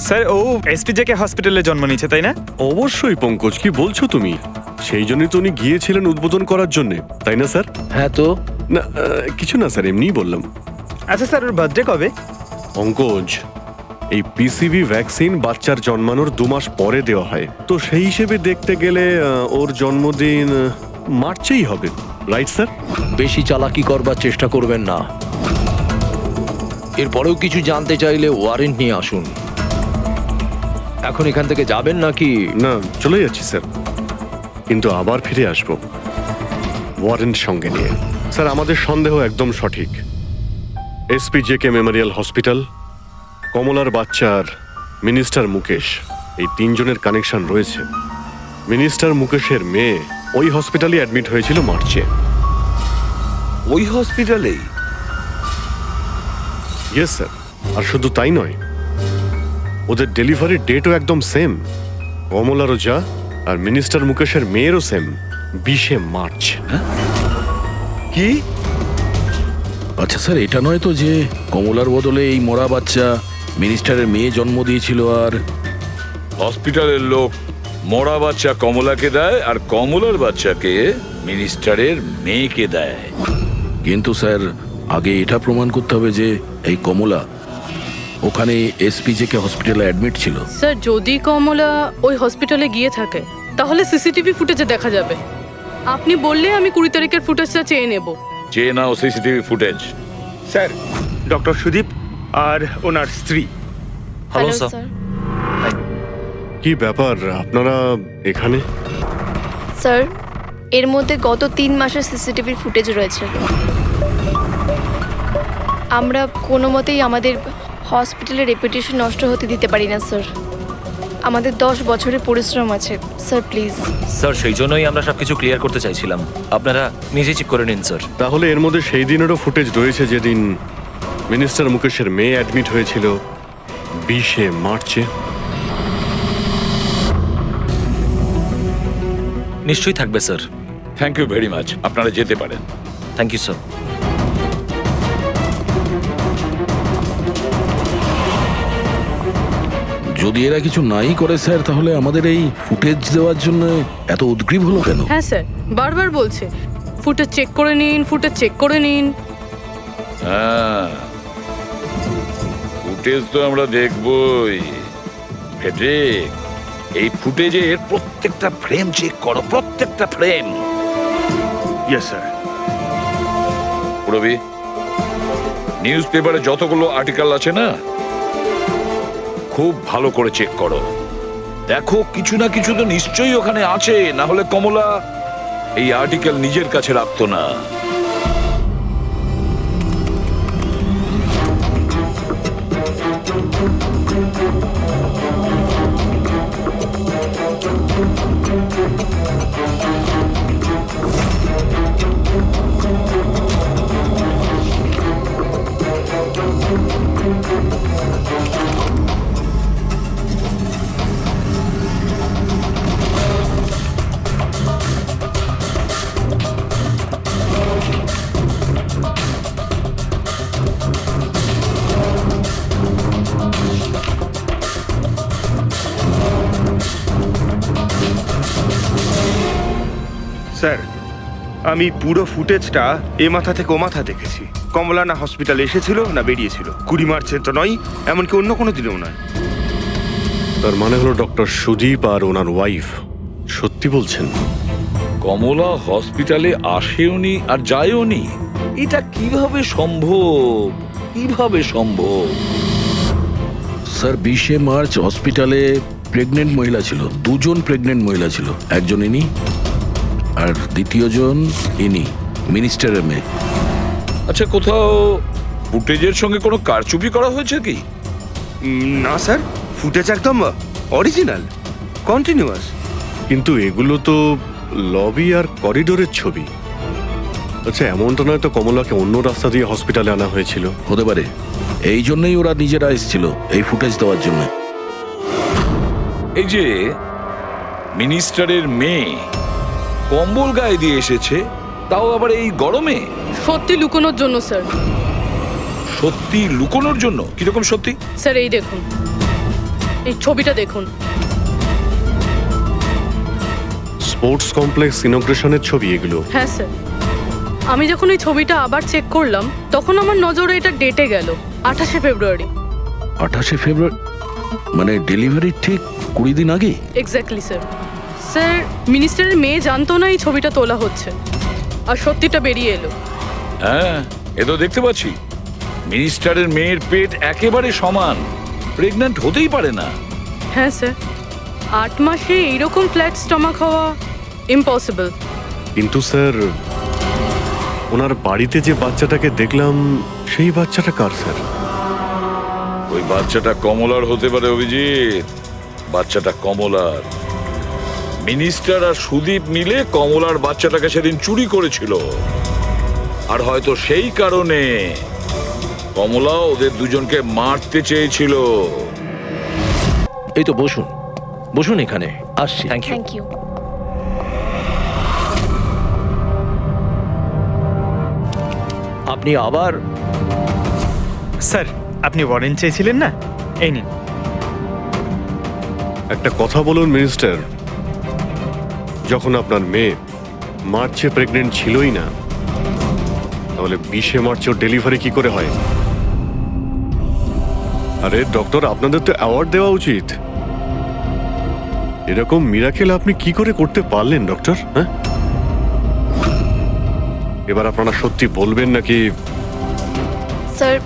স্যার ও এসপিজেকে হসপিটালে জন্ম নিয়েছে, তাই না? অবশ্যই পঙ্কজ, কি বলছো তুমি? সেই জন্যই তো উনি গিয়েছিলেন উদ্বোধন করার জন্য, তাই না স্যার? হ্যাঁ তো। না কিছু না স্যার, এমনিই বললাম। আচ্ছা স্যার, ওর বার্থডে কবে? পঙ্কজ, এই পিসিবি ভ্যাকসিন বাচ্চার জন্মানোর 2 মাস পরে দেওয়া হয়, তো সেই হিসেবে দেখতে গেলে ওর জন্মদিন মারছেই হবে, রাইট স্যার? বেশি চালাকি করবার চেষ্টা করবেন না। এরপরেও কিছু জানতে চাইলে ওয়ারেন্ট নিয়ে আসুন। এখন এখান থেকে যাবেন নাকি? না, চলে যাচ্ছি স্যার, কিন্তু আবার ফিরে আসবো ওয়ারেন্ট সঙ্গে নিয়ে। স্যার, আমাদের সন্দেহ একদম সঠিক। এসপি জেকে মেমোরিয়াল হসপিটাল, কমলার বাচ্চা আর মিনিস্টার মুকেশ, এই তিনজনের কানেকশন রয়েছে। মিনিস্টার মুকেশের মেয়ে ওই হসপিটালে অ্যাডমিট হয়েছিল মার্চে। ওই হসপিটালেই? Yes sir. আর শুধু তাই নয়, ওদের ডেলিভারির ডেটও একদম সেম। কমলারও যা আর মিনিস্টার মুকেশের মেয়েরও সেম, 20শে মার্চ। কি? আচ্ছা স্যার, এটা নয় তো যে কমলার বদলে এই মরা বাচ্চা মিনিস্টারের মেয়ে জন্ম দিয়েছিল আর হসপিটালের লোক মরা বাচ্চা কমলাকে দেয় আর কমলার বাচ্চাকে মিনিস্টারের মেয়েকে দেয়? কিন্তু স্যার আগে এটা প্রমাণ করতে হবে যে এই কমলা ওখানে এসপিজেকে হসপিটালে অ্যাডমিট ছিল। স্যার, যদি কমলা ওই হসপিটালে গিয়ে থাকে তাহলে সিসিটিভি ফুটেজে দেখা যাবে। আপনি বললে আমি 20 তারিখের ফুটেজটা চেয়ে নেব। চেয়ে নাও CCTV footage. Sir, doctor Sudip আর ওনার স্ত্রী। Hello sir. কি ব্যাপার, আপনারা এখানে? স্যার, এর মধ্যে গত 3 মাসের সিসিটিভির ফুটেজ রয়েছে। আমরা কোনো মতেই আমাদের হসপিটালের রেপুটেশন নষ্ট হতে দিতে পারি না স্যার। আমাদের 10 বছরের পরিশ্রম আছে স্যার, প্লিজ। স্যার সেই জন্যই আমরা সবকিছু ক্লিয়ার করতে চাইছিলাম, আপনারা নিজে চেক করে নিন স্যার। তাহলে এর মধ্যে সেই দিনেরও ফুটেজ রয়েছে যেদিন মিনিস্টার মুকেশের মেয়ে অ্যাডমিট হয়েছিল 20শে মার্চে? নিশ্চয়ই থাকবে sir. Thank you very much, আপনারা যেতে পারেন। Thank you sir. যদি এরা কিছু নাই করে স্যার, তাহলে আমাদের এই ফুটেজ দেওয়ার জন্য এত উদ্গ্রীব হলো কেন? হ্যাঁ স্যার, বারবার বলছে ফুটেজ চেক করে নিন, ফুটেজ চেক করে নিন। হ্যাঁ, ফুটেজ তো আমরা দেখবই। ফেডরিক, এই ফুটেজের প্রত্যেকটা ফ্রেম চেক করো, প্রত্যেকটা frame. Yes sir. Ravi, news পেপারে যতগুলো আর্টিকেল আছে না, খুব ভালো করে চেক করো। দেখো কিছু না কিছু তো নিশ্চয়ই ওখানে আছে, না হলে কমলা এই আর্টিকেল নিজের কাছে রাখতো না। স্যার, আমি পুরো ফুটেজটা এ মাথা থেকে ও মাথা দেখেছি। কমলা না হসপিটালে এসেছিল না বেরিয়েছিল। 20 মার্চে তো নয়, এমনকি অন্য কোনো দিনেও নয়। তার মানে হলো ডক্টর সুদীপ আর ওনার ওয়াইফ সত্যি বলছেন? কমলা হসপিটালে আসেওনি আর যায়ওনি, এটা কিভাবে সম্ভব? কিভাবে সম্ভব? স্যার 20শে মার্চ হসপিটালে প্রেগনেন্ট মহিলা ছিল, 2 জন প্রেগনেন্ট মহিলা ছিল। একজন ইনি আর দ্বিতীয়জন ইনি, মিনিস্টারের মেয়ে। আচ্ছা, কোথাও ফুটেজের সঙ্গে কোনো কারচুপি করা হয়েছে কি? না স্যার, ফুটেজ একদম অরিজিনাল, কন্টিনিউয়াস। কিন্তু এগুলো তো লবি আর করিডোরের ছবি। আচ্ছা, এমনটা নয় তো কমলাকে অন্য রাস্তা দিয়ে হসপিটালে আনা হয়েছিল? হতে পারে, এই জন্যই ওরা নিজেরা এসেছিল এই ফুটেজ দেওয়ার জন্য। এই যে মিনিস্টারের মেয়ে কম্বল গায়ে দিয়ে এসেছে, তাও আবার এই গরমে। সত্যি লুকোনোর জন্য স্যার। সত্যি লুকোনোর জন্য? কিরকম সত্যি? স্যার, এই দেখুন, এই ছবিটা দেখুন। স্পোর্টস কমপ্লেক্স ইনগ্রেশনের ছবি এগুলো? হ্যাঁ স্যার, আমি যখন এই ছবিটা আবার চেক করলাম তখন আমার নজরে এটা ডেটে গেল 28শে ফেব্রুয়ারি। 28শে ফেব্রুয়ারি মানে ডেলিভারির ঠিক 20 দিন আগে? Exactly sir. স্যার মিনিস্টারের মেয়ে জানতো না এই ছবিটা তোলা হচ্ছে আর সত্যিটা বেরিয়ে এলো। হ্যাঁ, এ তো দেখতে পাচ্ছি মিনিস্টারের মেয়ের পেট একেবারে সমান, প্রেগন্যান্ট হতেই পারে না। হ্যাঁ স্যার, 8 মাসে এইরকম ফ্ল্যাট স্টমাক হওয়া ইম্পসিবল। কিন্তু স্যার ওনার বাড়িতে যে বাচ্চাটাকে দেখলাম সেই বাচ্চাটা কার স্যার? ওই বাচ্চাটা কমলার হতে পারে অভিজিৎ, বাচ্চাটা কমলার। মিনিস্টার আর সুদীপ মিলে কমলার বাচ্চাটাকে সেদিন চুরি করেছিল, আর হয়তো সেই কারণে কমলা ওদের দুজনকে মারতে চেয়েছিল। এই তো বসুন, বসুন এখানে, আসছি। Thank you. Thank you. আপনি আবার স্যার, আপনি ওয়ারেন্ট চেয়েছিলেন না, এই নিন। একটা কথা বলুন মিনিস্টার, যখন আপনার মেয়ে মার্চে প্রেগনেন্ট ছিলই না, তাহলে 20 মার্চ ওর ডেলিভারি কি করে হয়? আরে ডক্টর, আপনাদের তো অ্যাওয়ার্ড দেওয়া উচিত। এরকম মিরাকেল আপনি কি করে করতে পারলেন ডক্টর? হ্যাঁ, এবার আপনারা সত্যি বলবেন নাকি? স্যার,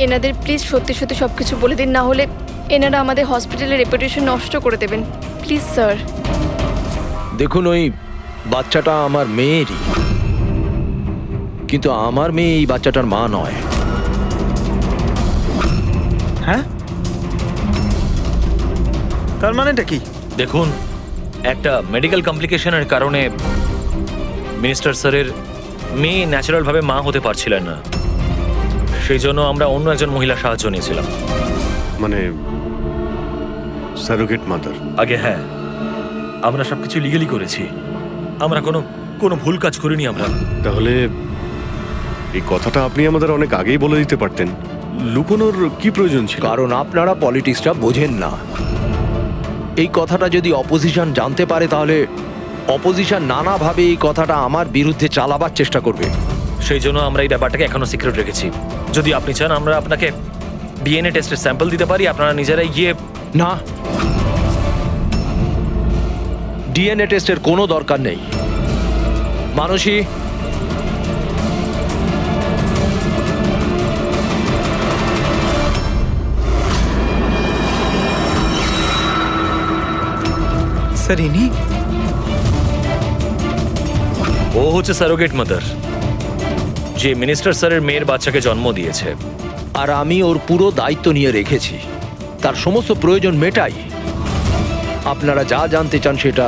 এনাদের প্লিজ সত্যি সত্যি সব কিছু বলে দিন, না হলে এনারা আমাদের হসপিটালের রেপুটেশন নষ্ট করে দেবেন। Please sir. দেখুন, ওই বাচ্চাটা আমার মেয়েরই, কিন্তু আমার মেয়ে এই বাচ্চাটার মা নয়। হ্যাঁ, তার মানেটা কি? দেখুন, একটা মেডিকেল কমপ্লিকেশনের কারণে মিনিস্টার স্যারের মেয়ে ন্যাচারালভাবে মা হতে পারছিলেন না, সেই জন্য আমরা অন্য একজন মহিলা সাহায্য নিয়েছিলাম। মানে সারোগেট মাদার? আগে হ্যাঁ, আমরা সবকিছু লিগালি করেছি, আমরা কোনো ভুল কাজ করিনি আমরা। তাহলে এই কথাটা আপনি আমাদের অনেক আগেই বলে দিতে পারতেন, লুকোনোর কি প্রয়োজন ছিল? কারণ আপনারা পলিটিক্সটা বোঝেন না। এই কথাটা যদি অপোজিশন জানতে পারে, তাহলে অপোজিশন নানাভাবে এই কথাটা আমার বিরুদ্ধে চালাবার চেষ্টা করবে। সেই জন্য আমরা এই ব্যাপারটাকে এখনো সিক্রেট রেখেছি। যদি আপনি চান, আমরা আপনাকে ডিএনএ টেস্টের স্যাম্পল দিতে পারি, আপনারা নিজেরাই গিয়ে। না, ডিএনএ টেস্টের কোনো দরকার নেই। মানসী, স্যার, ইনি? ও হচ্ছে সারোগেট মাদার, যে মিনিস্টার স্যারের মেয়ের বাচ্চাকে জন্ম দিয়েছে। আর আমি ওর পুরো দায়িত্ব নিয়ে রেখেছি, তার সমস্ত প্রয়োজন মেটাই। আপনারা যা জানতে চান সেটা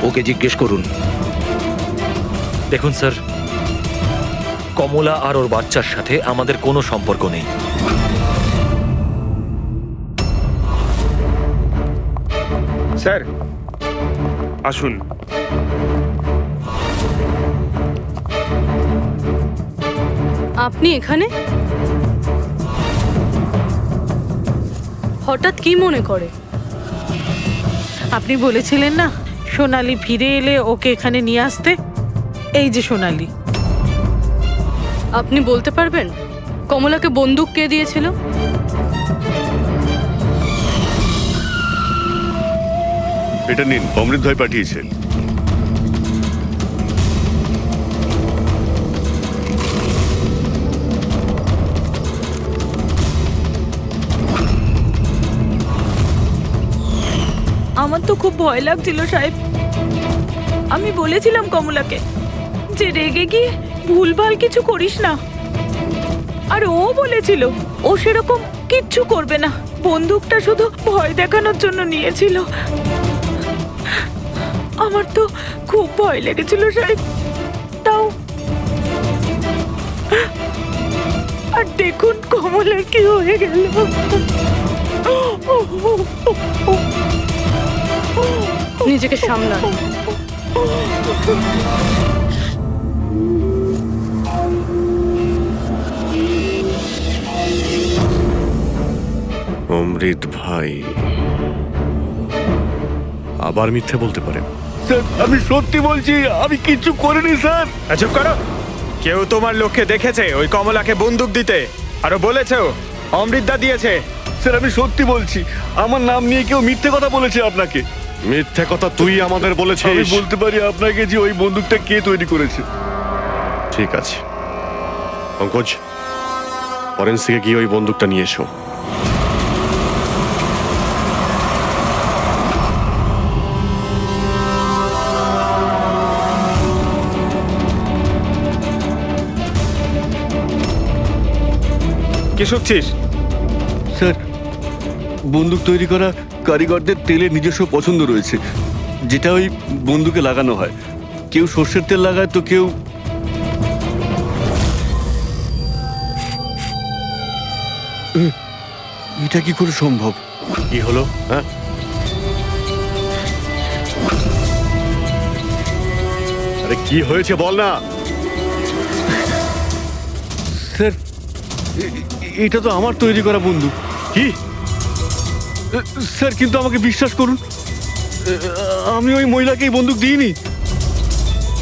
ওকে জিজ্ঞেস করুন। দেখুন স্যার, কমলা আর ওর বাচ্চার সাথে আমাদের কোনো সম্পর্ক নেই। স্যার আসুন। আপনি এখানে হঠাৎ কি মনে করে? আপনি বলেছিলেন না সোনালি ফিরে এলে ওকে এখানে নিয়ে আসতে। এই যে সোনালি। আপনি বলতে পারবেন কমলাকে বন্দুক কে দিয়েছিল? এটা নিন, অমৃত ভাই পাঠিয়েছেন। আমার তো খুব ভয় লাগছিল সাহেব। আমি বলেছিলাম কমলাকে যে রেগে গিয়ে ভুলভাল কিছু করিস না, আর ও বলেছিল ও সেরকম কিচ্ছু করবে না, বন্দুকটা শুধু ভয় দেখানোর জন্য নিয়েছিল। আমার তো খুব ভয় লেগেছিল সাহেব, তাও। আর দেখুন কমলার কি হয়ে গেল। নিজেকে সামলান। অমৃত ভাই আবার মিথ্যে বলতে পারে? স্যার, আমি সত্যি বলছি, আমি কিচ্ছু করিনি স্যার। চুপ করো। কেউ তোমার লোককে দেখেছে ওই কমলাকে বন্দুক দিতে? আরো বলেছেও অমৃতদা দিয়েছে। স্যার, আমি সত্যি বলছি, আমার নাম নিয়ে কেউ মিথ্যে কথা বলেছে আপনাকে। মিথ্যে কথা তুই আমাদের আমি বলেছিস। বলতে পারি আপনাকে যে ওই বন্দুকটা কে তৈরি করেছে। ঠিক আছে পঙ্কজ, ফরেন্সিকে গিয়ে ওই বন্দুকটা নিয়ে এসো। কে শুকছিস? স্যার, বন্দুক তৈরি করা কারিগরদের তেলের নিজস্ব পছন্দ রয়েছে, যেটা ওই বন্দুকে লাগানো হয়। কেউ সর্ষের তেল লাগায় তো কেউ এটা কি করে সম্ভব? কি হলো? হ্যাঁ, আরে কি হয়েছে বল না। স্যার, এটা তো আমার তৈরি করা বন্দুক। কি? স্যার, কিন্তু আমাকে বিশ্বাস করুন, আমি ওই মহিলাকে এই বন্দুক দিইনি।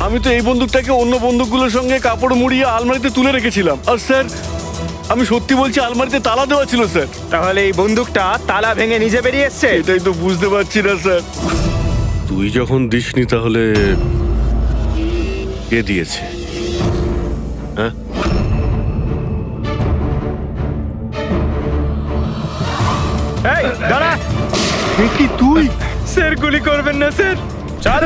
আমি তো এই বন্দুকটাকে অন্য বন্দুকগুলোর সঙ্গে কাপড় মুড়িয়ে আলমারিতে তুলে রেখেছিলাম। আর স্যার, আমি সত্যি বলছি, আলমারিতে তালা দেওয়া ছিল স্যার। তাহলে এই বন্দুকটা তালা ভেঙে নিজে বেরিয়ে এসছে? এটাই তো বুঝতে পারছি না স্যার। তুই যখন দিসনি তাহলে কে দিয়েছে? হ্যাঁ, এই দাঁড়া! কি তুই? স্যার, গুলি করবেন না স্যার। স্যার,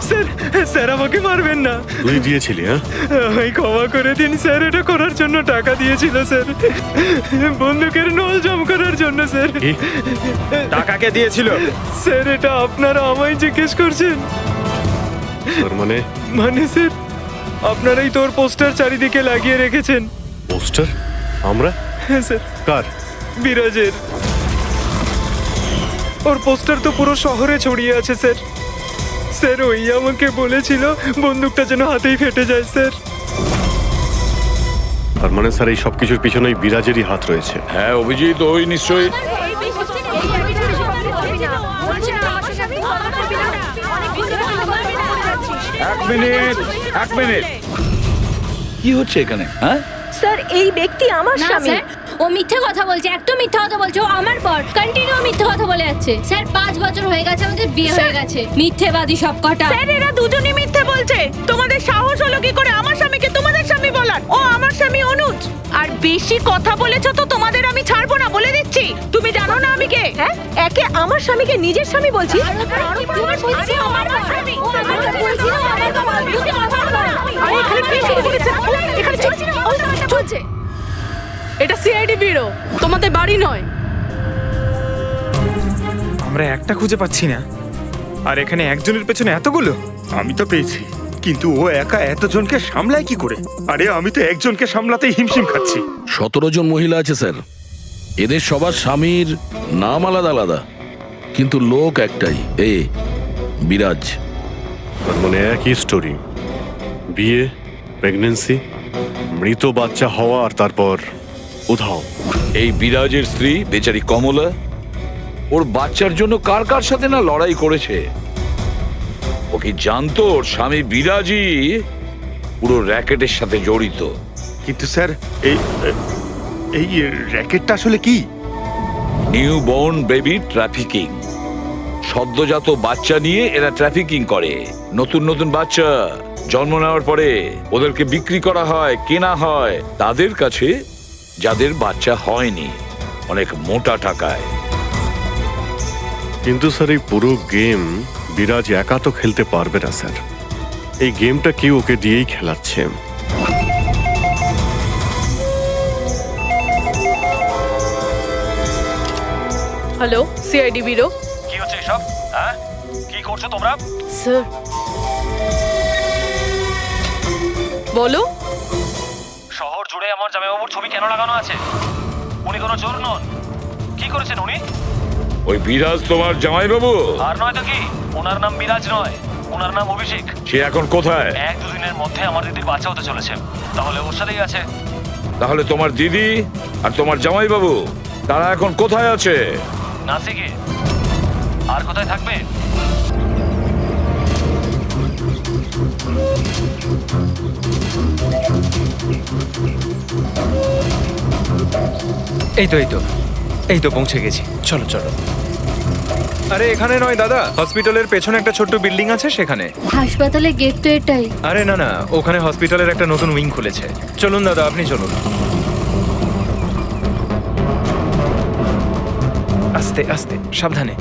স্যার, স্যার আমাকে মারবেন না। তুই দিয়েছিলি? হ্যাঁ, আমায় ক্ষমা করে দিন স্যার, এটা করার জন্য টাকা দিয়েছিল স্যার, বন্দুকের নল জম করার জন্য স্যার। কি? টাকাকে দিয়েছিল স্যার? এটা আপনারা আমায় জিজ্ঞেস করছেন? তোর মানে? মানে স্যার, আপনারাই তোর পোস্টার চারিদিকে লাগিয়ে রেখেছেন। পোস্টার? আমরা? হ্যাঁ স্যার, কার? বিরাজের। ওর পোস্টার তো পুরো শহরে ছড়িয়ে আছে স্যার। স্যার, ওই আমাকে বলেছিল বন্দুকটা যেন হাতেই ফেটে যায় স্যার। তার মানে স্যার এই সবকিছুর পিছনেই বিরাজেরই হাত রয়েছে। হ্যাঁ অভিজিৎ, ওই নিশ্চয়ই। এক মিনিট কি হচ্ছে এখানে? হ্যাঁ স্যার, এই ব্যক্তি আমার স্বামী। ও মিথ্যে কথা বলছে, একদম মিথ্যে কথা বলছে। ও আমার পর কন্টিনিউ মিথ্যে কথা বলে যাচ্ছে। স্যার, 5 বছর হয়ে গেছে আমাদের বিয়ে হয়ে গেছে। মিথ্যেবাদী সব কটা। স্যার, এরা দুজনই মিথ্যে বলছে। তোমাদের সাহস হলো কি করে আমার স্বামীকে তোমাদের স্বামী বলার? ও আমার স্বামী অনুজ। আর বেশি কথা বলেছো তো তোমাদের আমি ছাড়বো না, বলে দিচ্ছি। তুমি জানো না আমি কে? হ্যাঁ, একে আমার স্বামীকে নিজের স্বামী বলছি। এটা সিআইডি ব্যুরো, তোমাদের বাড়ি নয়। আমরা একটা খুঁজে পাচ্ছি না, আর এখানে একজনের পেছনে এতগুলো। আমি তো পেয়েছি, কিন্তু ও একা এতজনকে সামলায় কি করে? আরে আমি তো একজনকে সামলাতেই হিমশিম খাচ্ছি। 17 জন মহিলা আছে স্যার। এদের সবার স্বামীর নাম আলাদা আলাদা, কিন্তু লোক একটাই, বিরাজ। তার মানে একই স্টোরি, বিয়ে, প্রেগনেন্সি, মৃত বাচ্চা হওয়া, আর তারপর উধাও। এই বিরাজের স্ত্রী বেচারি কমলা, ওর বাচ্চার জন্য কার কার সাথে না লড়াই করেছে। ও কি জানতো ওর স্বামী বিরাজই পুরো র্যাকেটের সাথে জড়িত? কিন্তু স্যার, এই র্যাকেটটা আসলে কি? New born baby trafficking. সদ্যজাত বাচ্চা নিয়ে এরা ট্রাফিকিং করে। নতুন নতুন বাচ্চা জন্ম নেওয়ার পরে ওদেরকে বিক্রি করা হয়, কেনা হয় তাদের কাছে যাদের বাচ্চা হয়নি, অনেক মোটা টাকায়। কিন্তু স্যার এই পুরো গেম বিরাজ একা তো খেলতে পারবে না স্যার। এই গেমটা কি ওকে দিয়েই খেলাচ্ছে। Hello, CID bureau. কি হচ্ছে এসব? হ্যাঁ, কি করছো তোমরা? স্যার, বলো। শহর জুড়ে আমার জামাইবাবুর ছবি কেন লাগানো আছে? উনি কোনো চোর নন। কি করেছেন উনি? ওই বিরাজ তোমার জামাইবাবু? আর নয় তো কি, ওনার নাম বিরাজ নয়, ওনার নাম অভিষেক। সে এখন কোথায়? 1-2 দিনের মধ্যে আমার দিদির বাচ্চা হতে চলেছে। তাহলে ওর সাথেই আছে। তাহলে তোমার দিদি আর তোমার জামাইবাবু তারা এখন কোথায় আছে? নাসিকে। আর কোথায় থাকবে? এই তো পৌঁছে গেছি। চলো চলো। আরে এখানে নয় দাদা, হসপিটালের পেছনে একটা ছোট্ট বিল্ডিং আছে সেখানে। হাসপাতালে গেট তো এটাই। আরে না না, ওখানে হসপিটালের একটা নতুন উইং খুলেছে। চলুন দাদা, আপনি চলুন। আস্তে আস্তে, সাবধানে।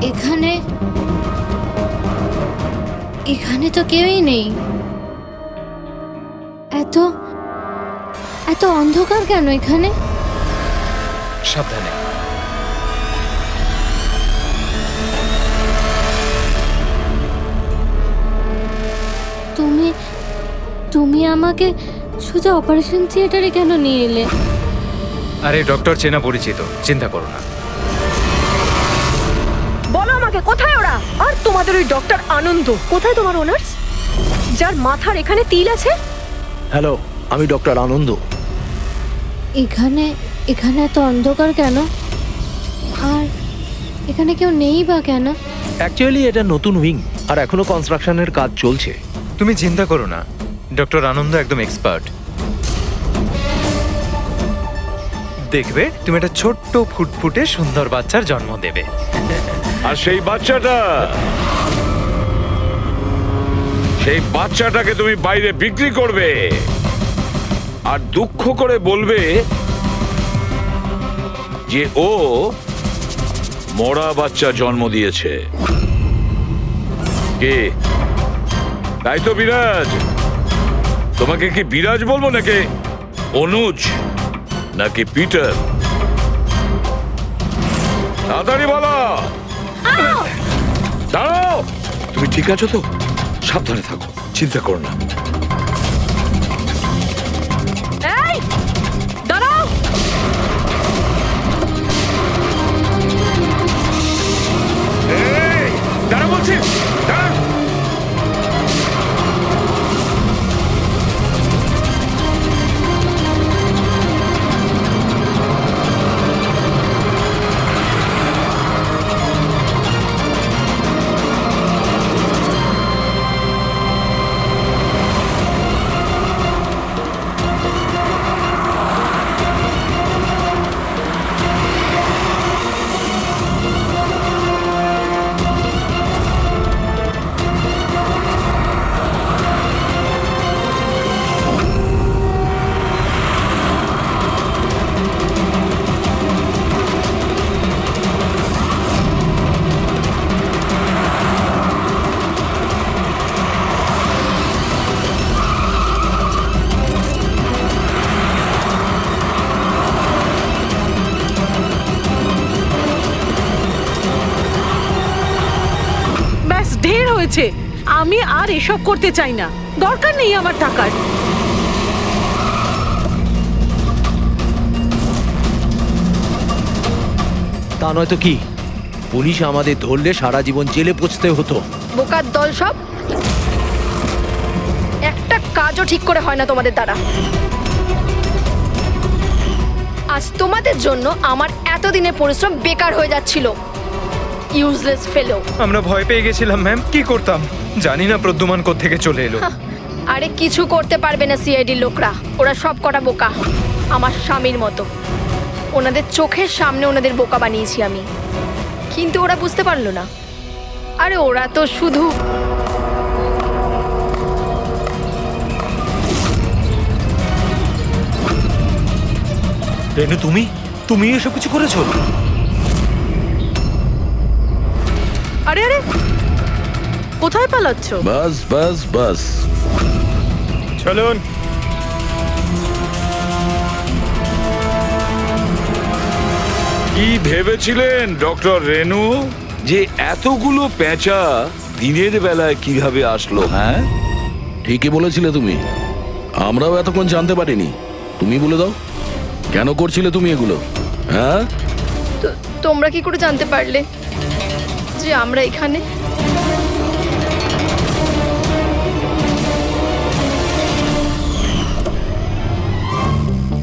এখানে এখানে তো কেউই নেই। এত এত অন্ধকার কেন এখানে? সাবধানে। তুমি তুমি আমাকে শুধু অপারেশন থিয়েটারে কেন নিয়ে এলে? আরে ডক্টর চেনা পরিচিত, চিন্তা করো না। বলো আমাকে কোথায় ওরা? আর তোমাদের ওই ডক্টর আনন্দ কোথায়? তোমার ওনার্স যার মাথার এখানে তিল আছে? হ্যালো, আমি ডক্টর আনন্দ। এখানে এখানে এত অন্ধকার কেন? আর এখানে কেউ নেই বা কেন? অ্যাকচুয়ালি এটা নতুন উইং আর এখনো কনস্ট্রাকশনের কাজ চলছে। তুমি চিন্তা করো না, ডক্টর আনন্দ একদম এক্সপার্ট। দেখবে তুমি একটা ছোট্ট ফুটফুটে সুন্দর বাচ্চার জন্ম দেবে। আর সেই বাচ্চাটাকে তুমি বাইরে বিক্রি করবে আর দুঃখ করে বলবে যে ও মরা বাচ্চা জন্ম দিয়েছে। কে? তাই তো বিরাজ। তোমাকে কি বিরাজ বলবো নাকি অনুজ নাকি পিটার? তাড়াতাড়ি বলো। দাঁড়াও, তুমি ঠিক আছো তো? সাবধানে থাকো, চিন্তা করো না। এই দাঁড়াও। এই দাঁড়া বলছি, দাঁড়া। ব্যাস ঢের হয়েছে। আমি আর এসব করতে চাই না, দরকার নেই আমার টাকার। তা নয় তো কি, পুলিশ আমাদের ধরলে সারা জীবন জেলে পচতে হতো। বোকার দল সব। একটা কাজও ঠিক করে হয় না তোমাদের দ্বারা। আজ তোমাদের জন্য আমার এতদিনের পরিশ্রম বেকার হয়ে যাচ্ছিল। ইউজলেস ফেলো। আমরা ভয় পেয়ে গেছিলাম ম্যাম, কি করতাম জানি না প্রদ্যুমান কোত্থেকে চলে এলো। আরে কিছু করতে পারবে না সিআইডির লোকরা। ওরা সব কটা বোকা, আমার স্বামীর মতো। ওনাদের চোখের সামনে ওনাদের বোকা বানিয়েছি আমি, কিন্তু ওরা বুঝতে পারলো না। আরে ওরা তো শুধু রেনু, তুমি তুমি এসব কিছু করেছো? আরে আরে, কোথায় পালাচ্ছ? বাস বাস বাস। চলুন। কি ভেবেছিলেন ডক্টর রেনু যে এতগুলো পেঁচা দিনের বেলায় কিভাবে আসলো? হ্যাঁ, ঠিকই বলেছিলে তুমি। আমরাও এতক্ষণ জানতে পারিনি। তুমি বলে দাও, কেন করছিলে তুমি এগুলো? হ্যাঁ, তোমরা কি করে জানতে পারলে যে আমরা এখানে?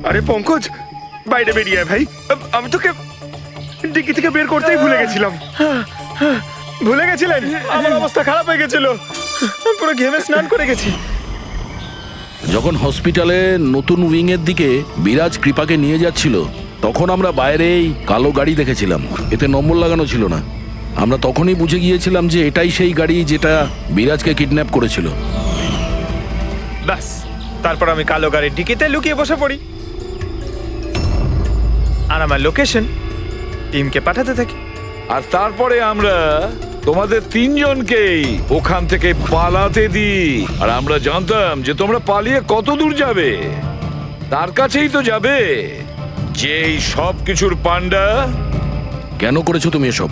আরে পঙ্কজ, বাইরে বেরিয়ে আয় ভাই। আমি তোকে ডিকি থেকে বের করতেই ভুলে গেছিলাম। ভুলে গেছিলেন? আমার অবস্থা খারাপ হয়ে গেছিল, পুরো ঘেমে স্নান করে গেছি। যখন হসপিটালে নতুন উইং এর দিকে বিরাজ কৃপাকে নিয়ে যাচ্ছিল, তখন আমরা বাইরেই কালো গাড়ি দেখেছিলাম, এতে নম্বর লাগানো ছিল না। আমরা তখনই বুঝে গিয়েছিলাম যে এটাই সেই গাড়ি যেটা বিরাজকে কিডন্যাপ করেছিল। ব্যাস, তারপর আমি কালো গাড়ির ডিকিতে লুকিয়ে বসে পড়ি আর আমার লোকেশন টিমকে পাঠাতে থাকি। আর তারপরে আমরা তোমাদের তিনজনকেই ওখান থেকে পালাতে দিই। আর আমরা জানতাম যে তোমরা পালিয়ে কত দূর যাবে, তার কাছেই তো যাবে যেই সব কিছুর পান্ডা। কেন করেছো তুমি এসব?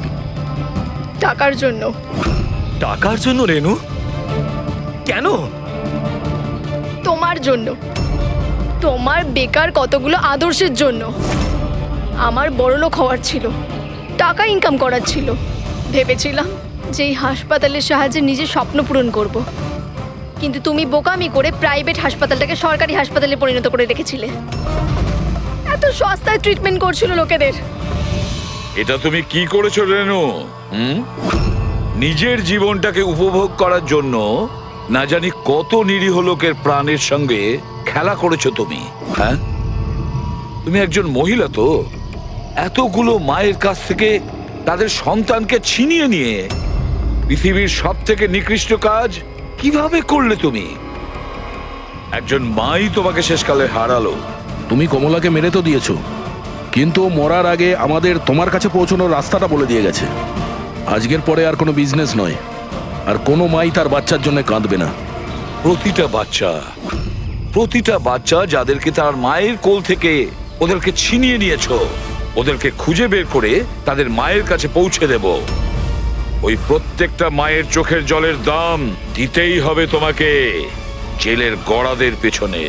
টাকার জন্য। টাকার জন্য রেনু? কেন? তোমার জন্য, তোমার বেকার কতগুলো আদর্শের জন্য। আমার বড়লোক হওয়ার ছিল, টাকা ইনকাম করার ছিল। ভেবেছিলাম যে এই হাসপাতালের সাহায্যে নিজের স্বপ্ন পূরণ করব। কিন্তু তুমি বোকামি করে প্রাইভেট হাসপাতালটাকে সরকারি হাসপাতালে পরিণত করে রেখেছিলে। এত সস্তায় ট্রিটমেন্ট করছিল লোকেদের। এটা তুমি কি করেছো রেনু? নিজের জীবনটাকে উপভোগ করার জন্য না জানি কত নিরীহ লোকের প্রাণের সঙ্গে খেলা করেছো তুমি। হ্যাঁ, তুমি একজন মহিলা তো, এতগুলো মায়ের কাছ থেকে তাদের সন্তানকে ছিনিয়ে নিয়ে পৃথিবীর সব থেকে নিকৃষ্ট কাজ কিভাবে করলে তুমি? একজন মাই তোমাকে শেষকালে হারালো। তুমি কমলাকে মেরে তো দিয়েছো, কিন্তু ও মরার আগে আমাদের তোমার কাছে পৌঁছানোর রাস্তাটা বলে দিয়ে গেছে। আজকের পরে আর কোনো বিজনেস নয়, আর কোনো মাই তার বাচ্চার জন্য কাঁদবে না। প্রতিটা বাচ্চা যাদেরকে তার মায়ের কোল থেকে ওদেরকে ছিনিয়ে নিয়েছো, ওদেরকে খুঁজে বের করে তাদের মায়ের কাছে পৌঁছে দেব। ওই প্রত্যেকটা মায়ের চোখের জলের দাম দিতেই হবে তোমাকে জেলের গড়াদের পেছনে।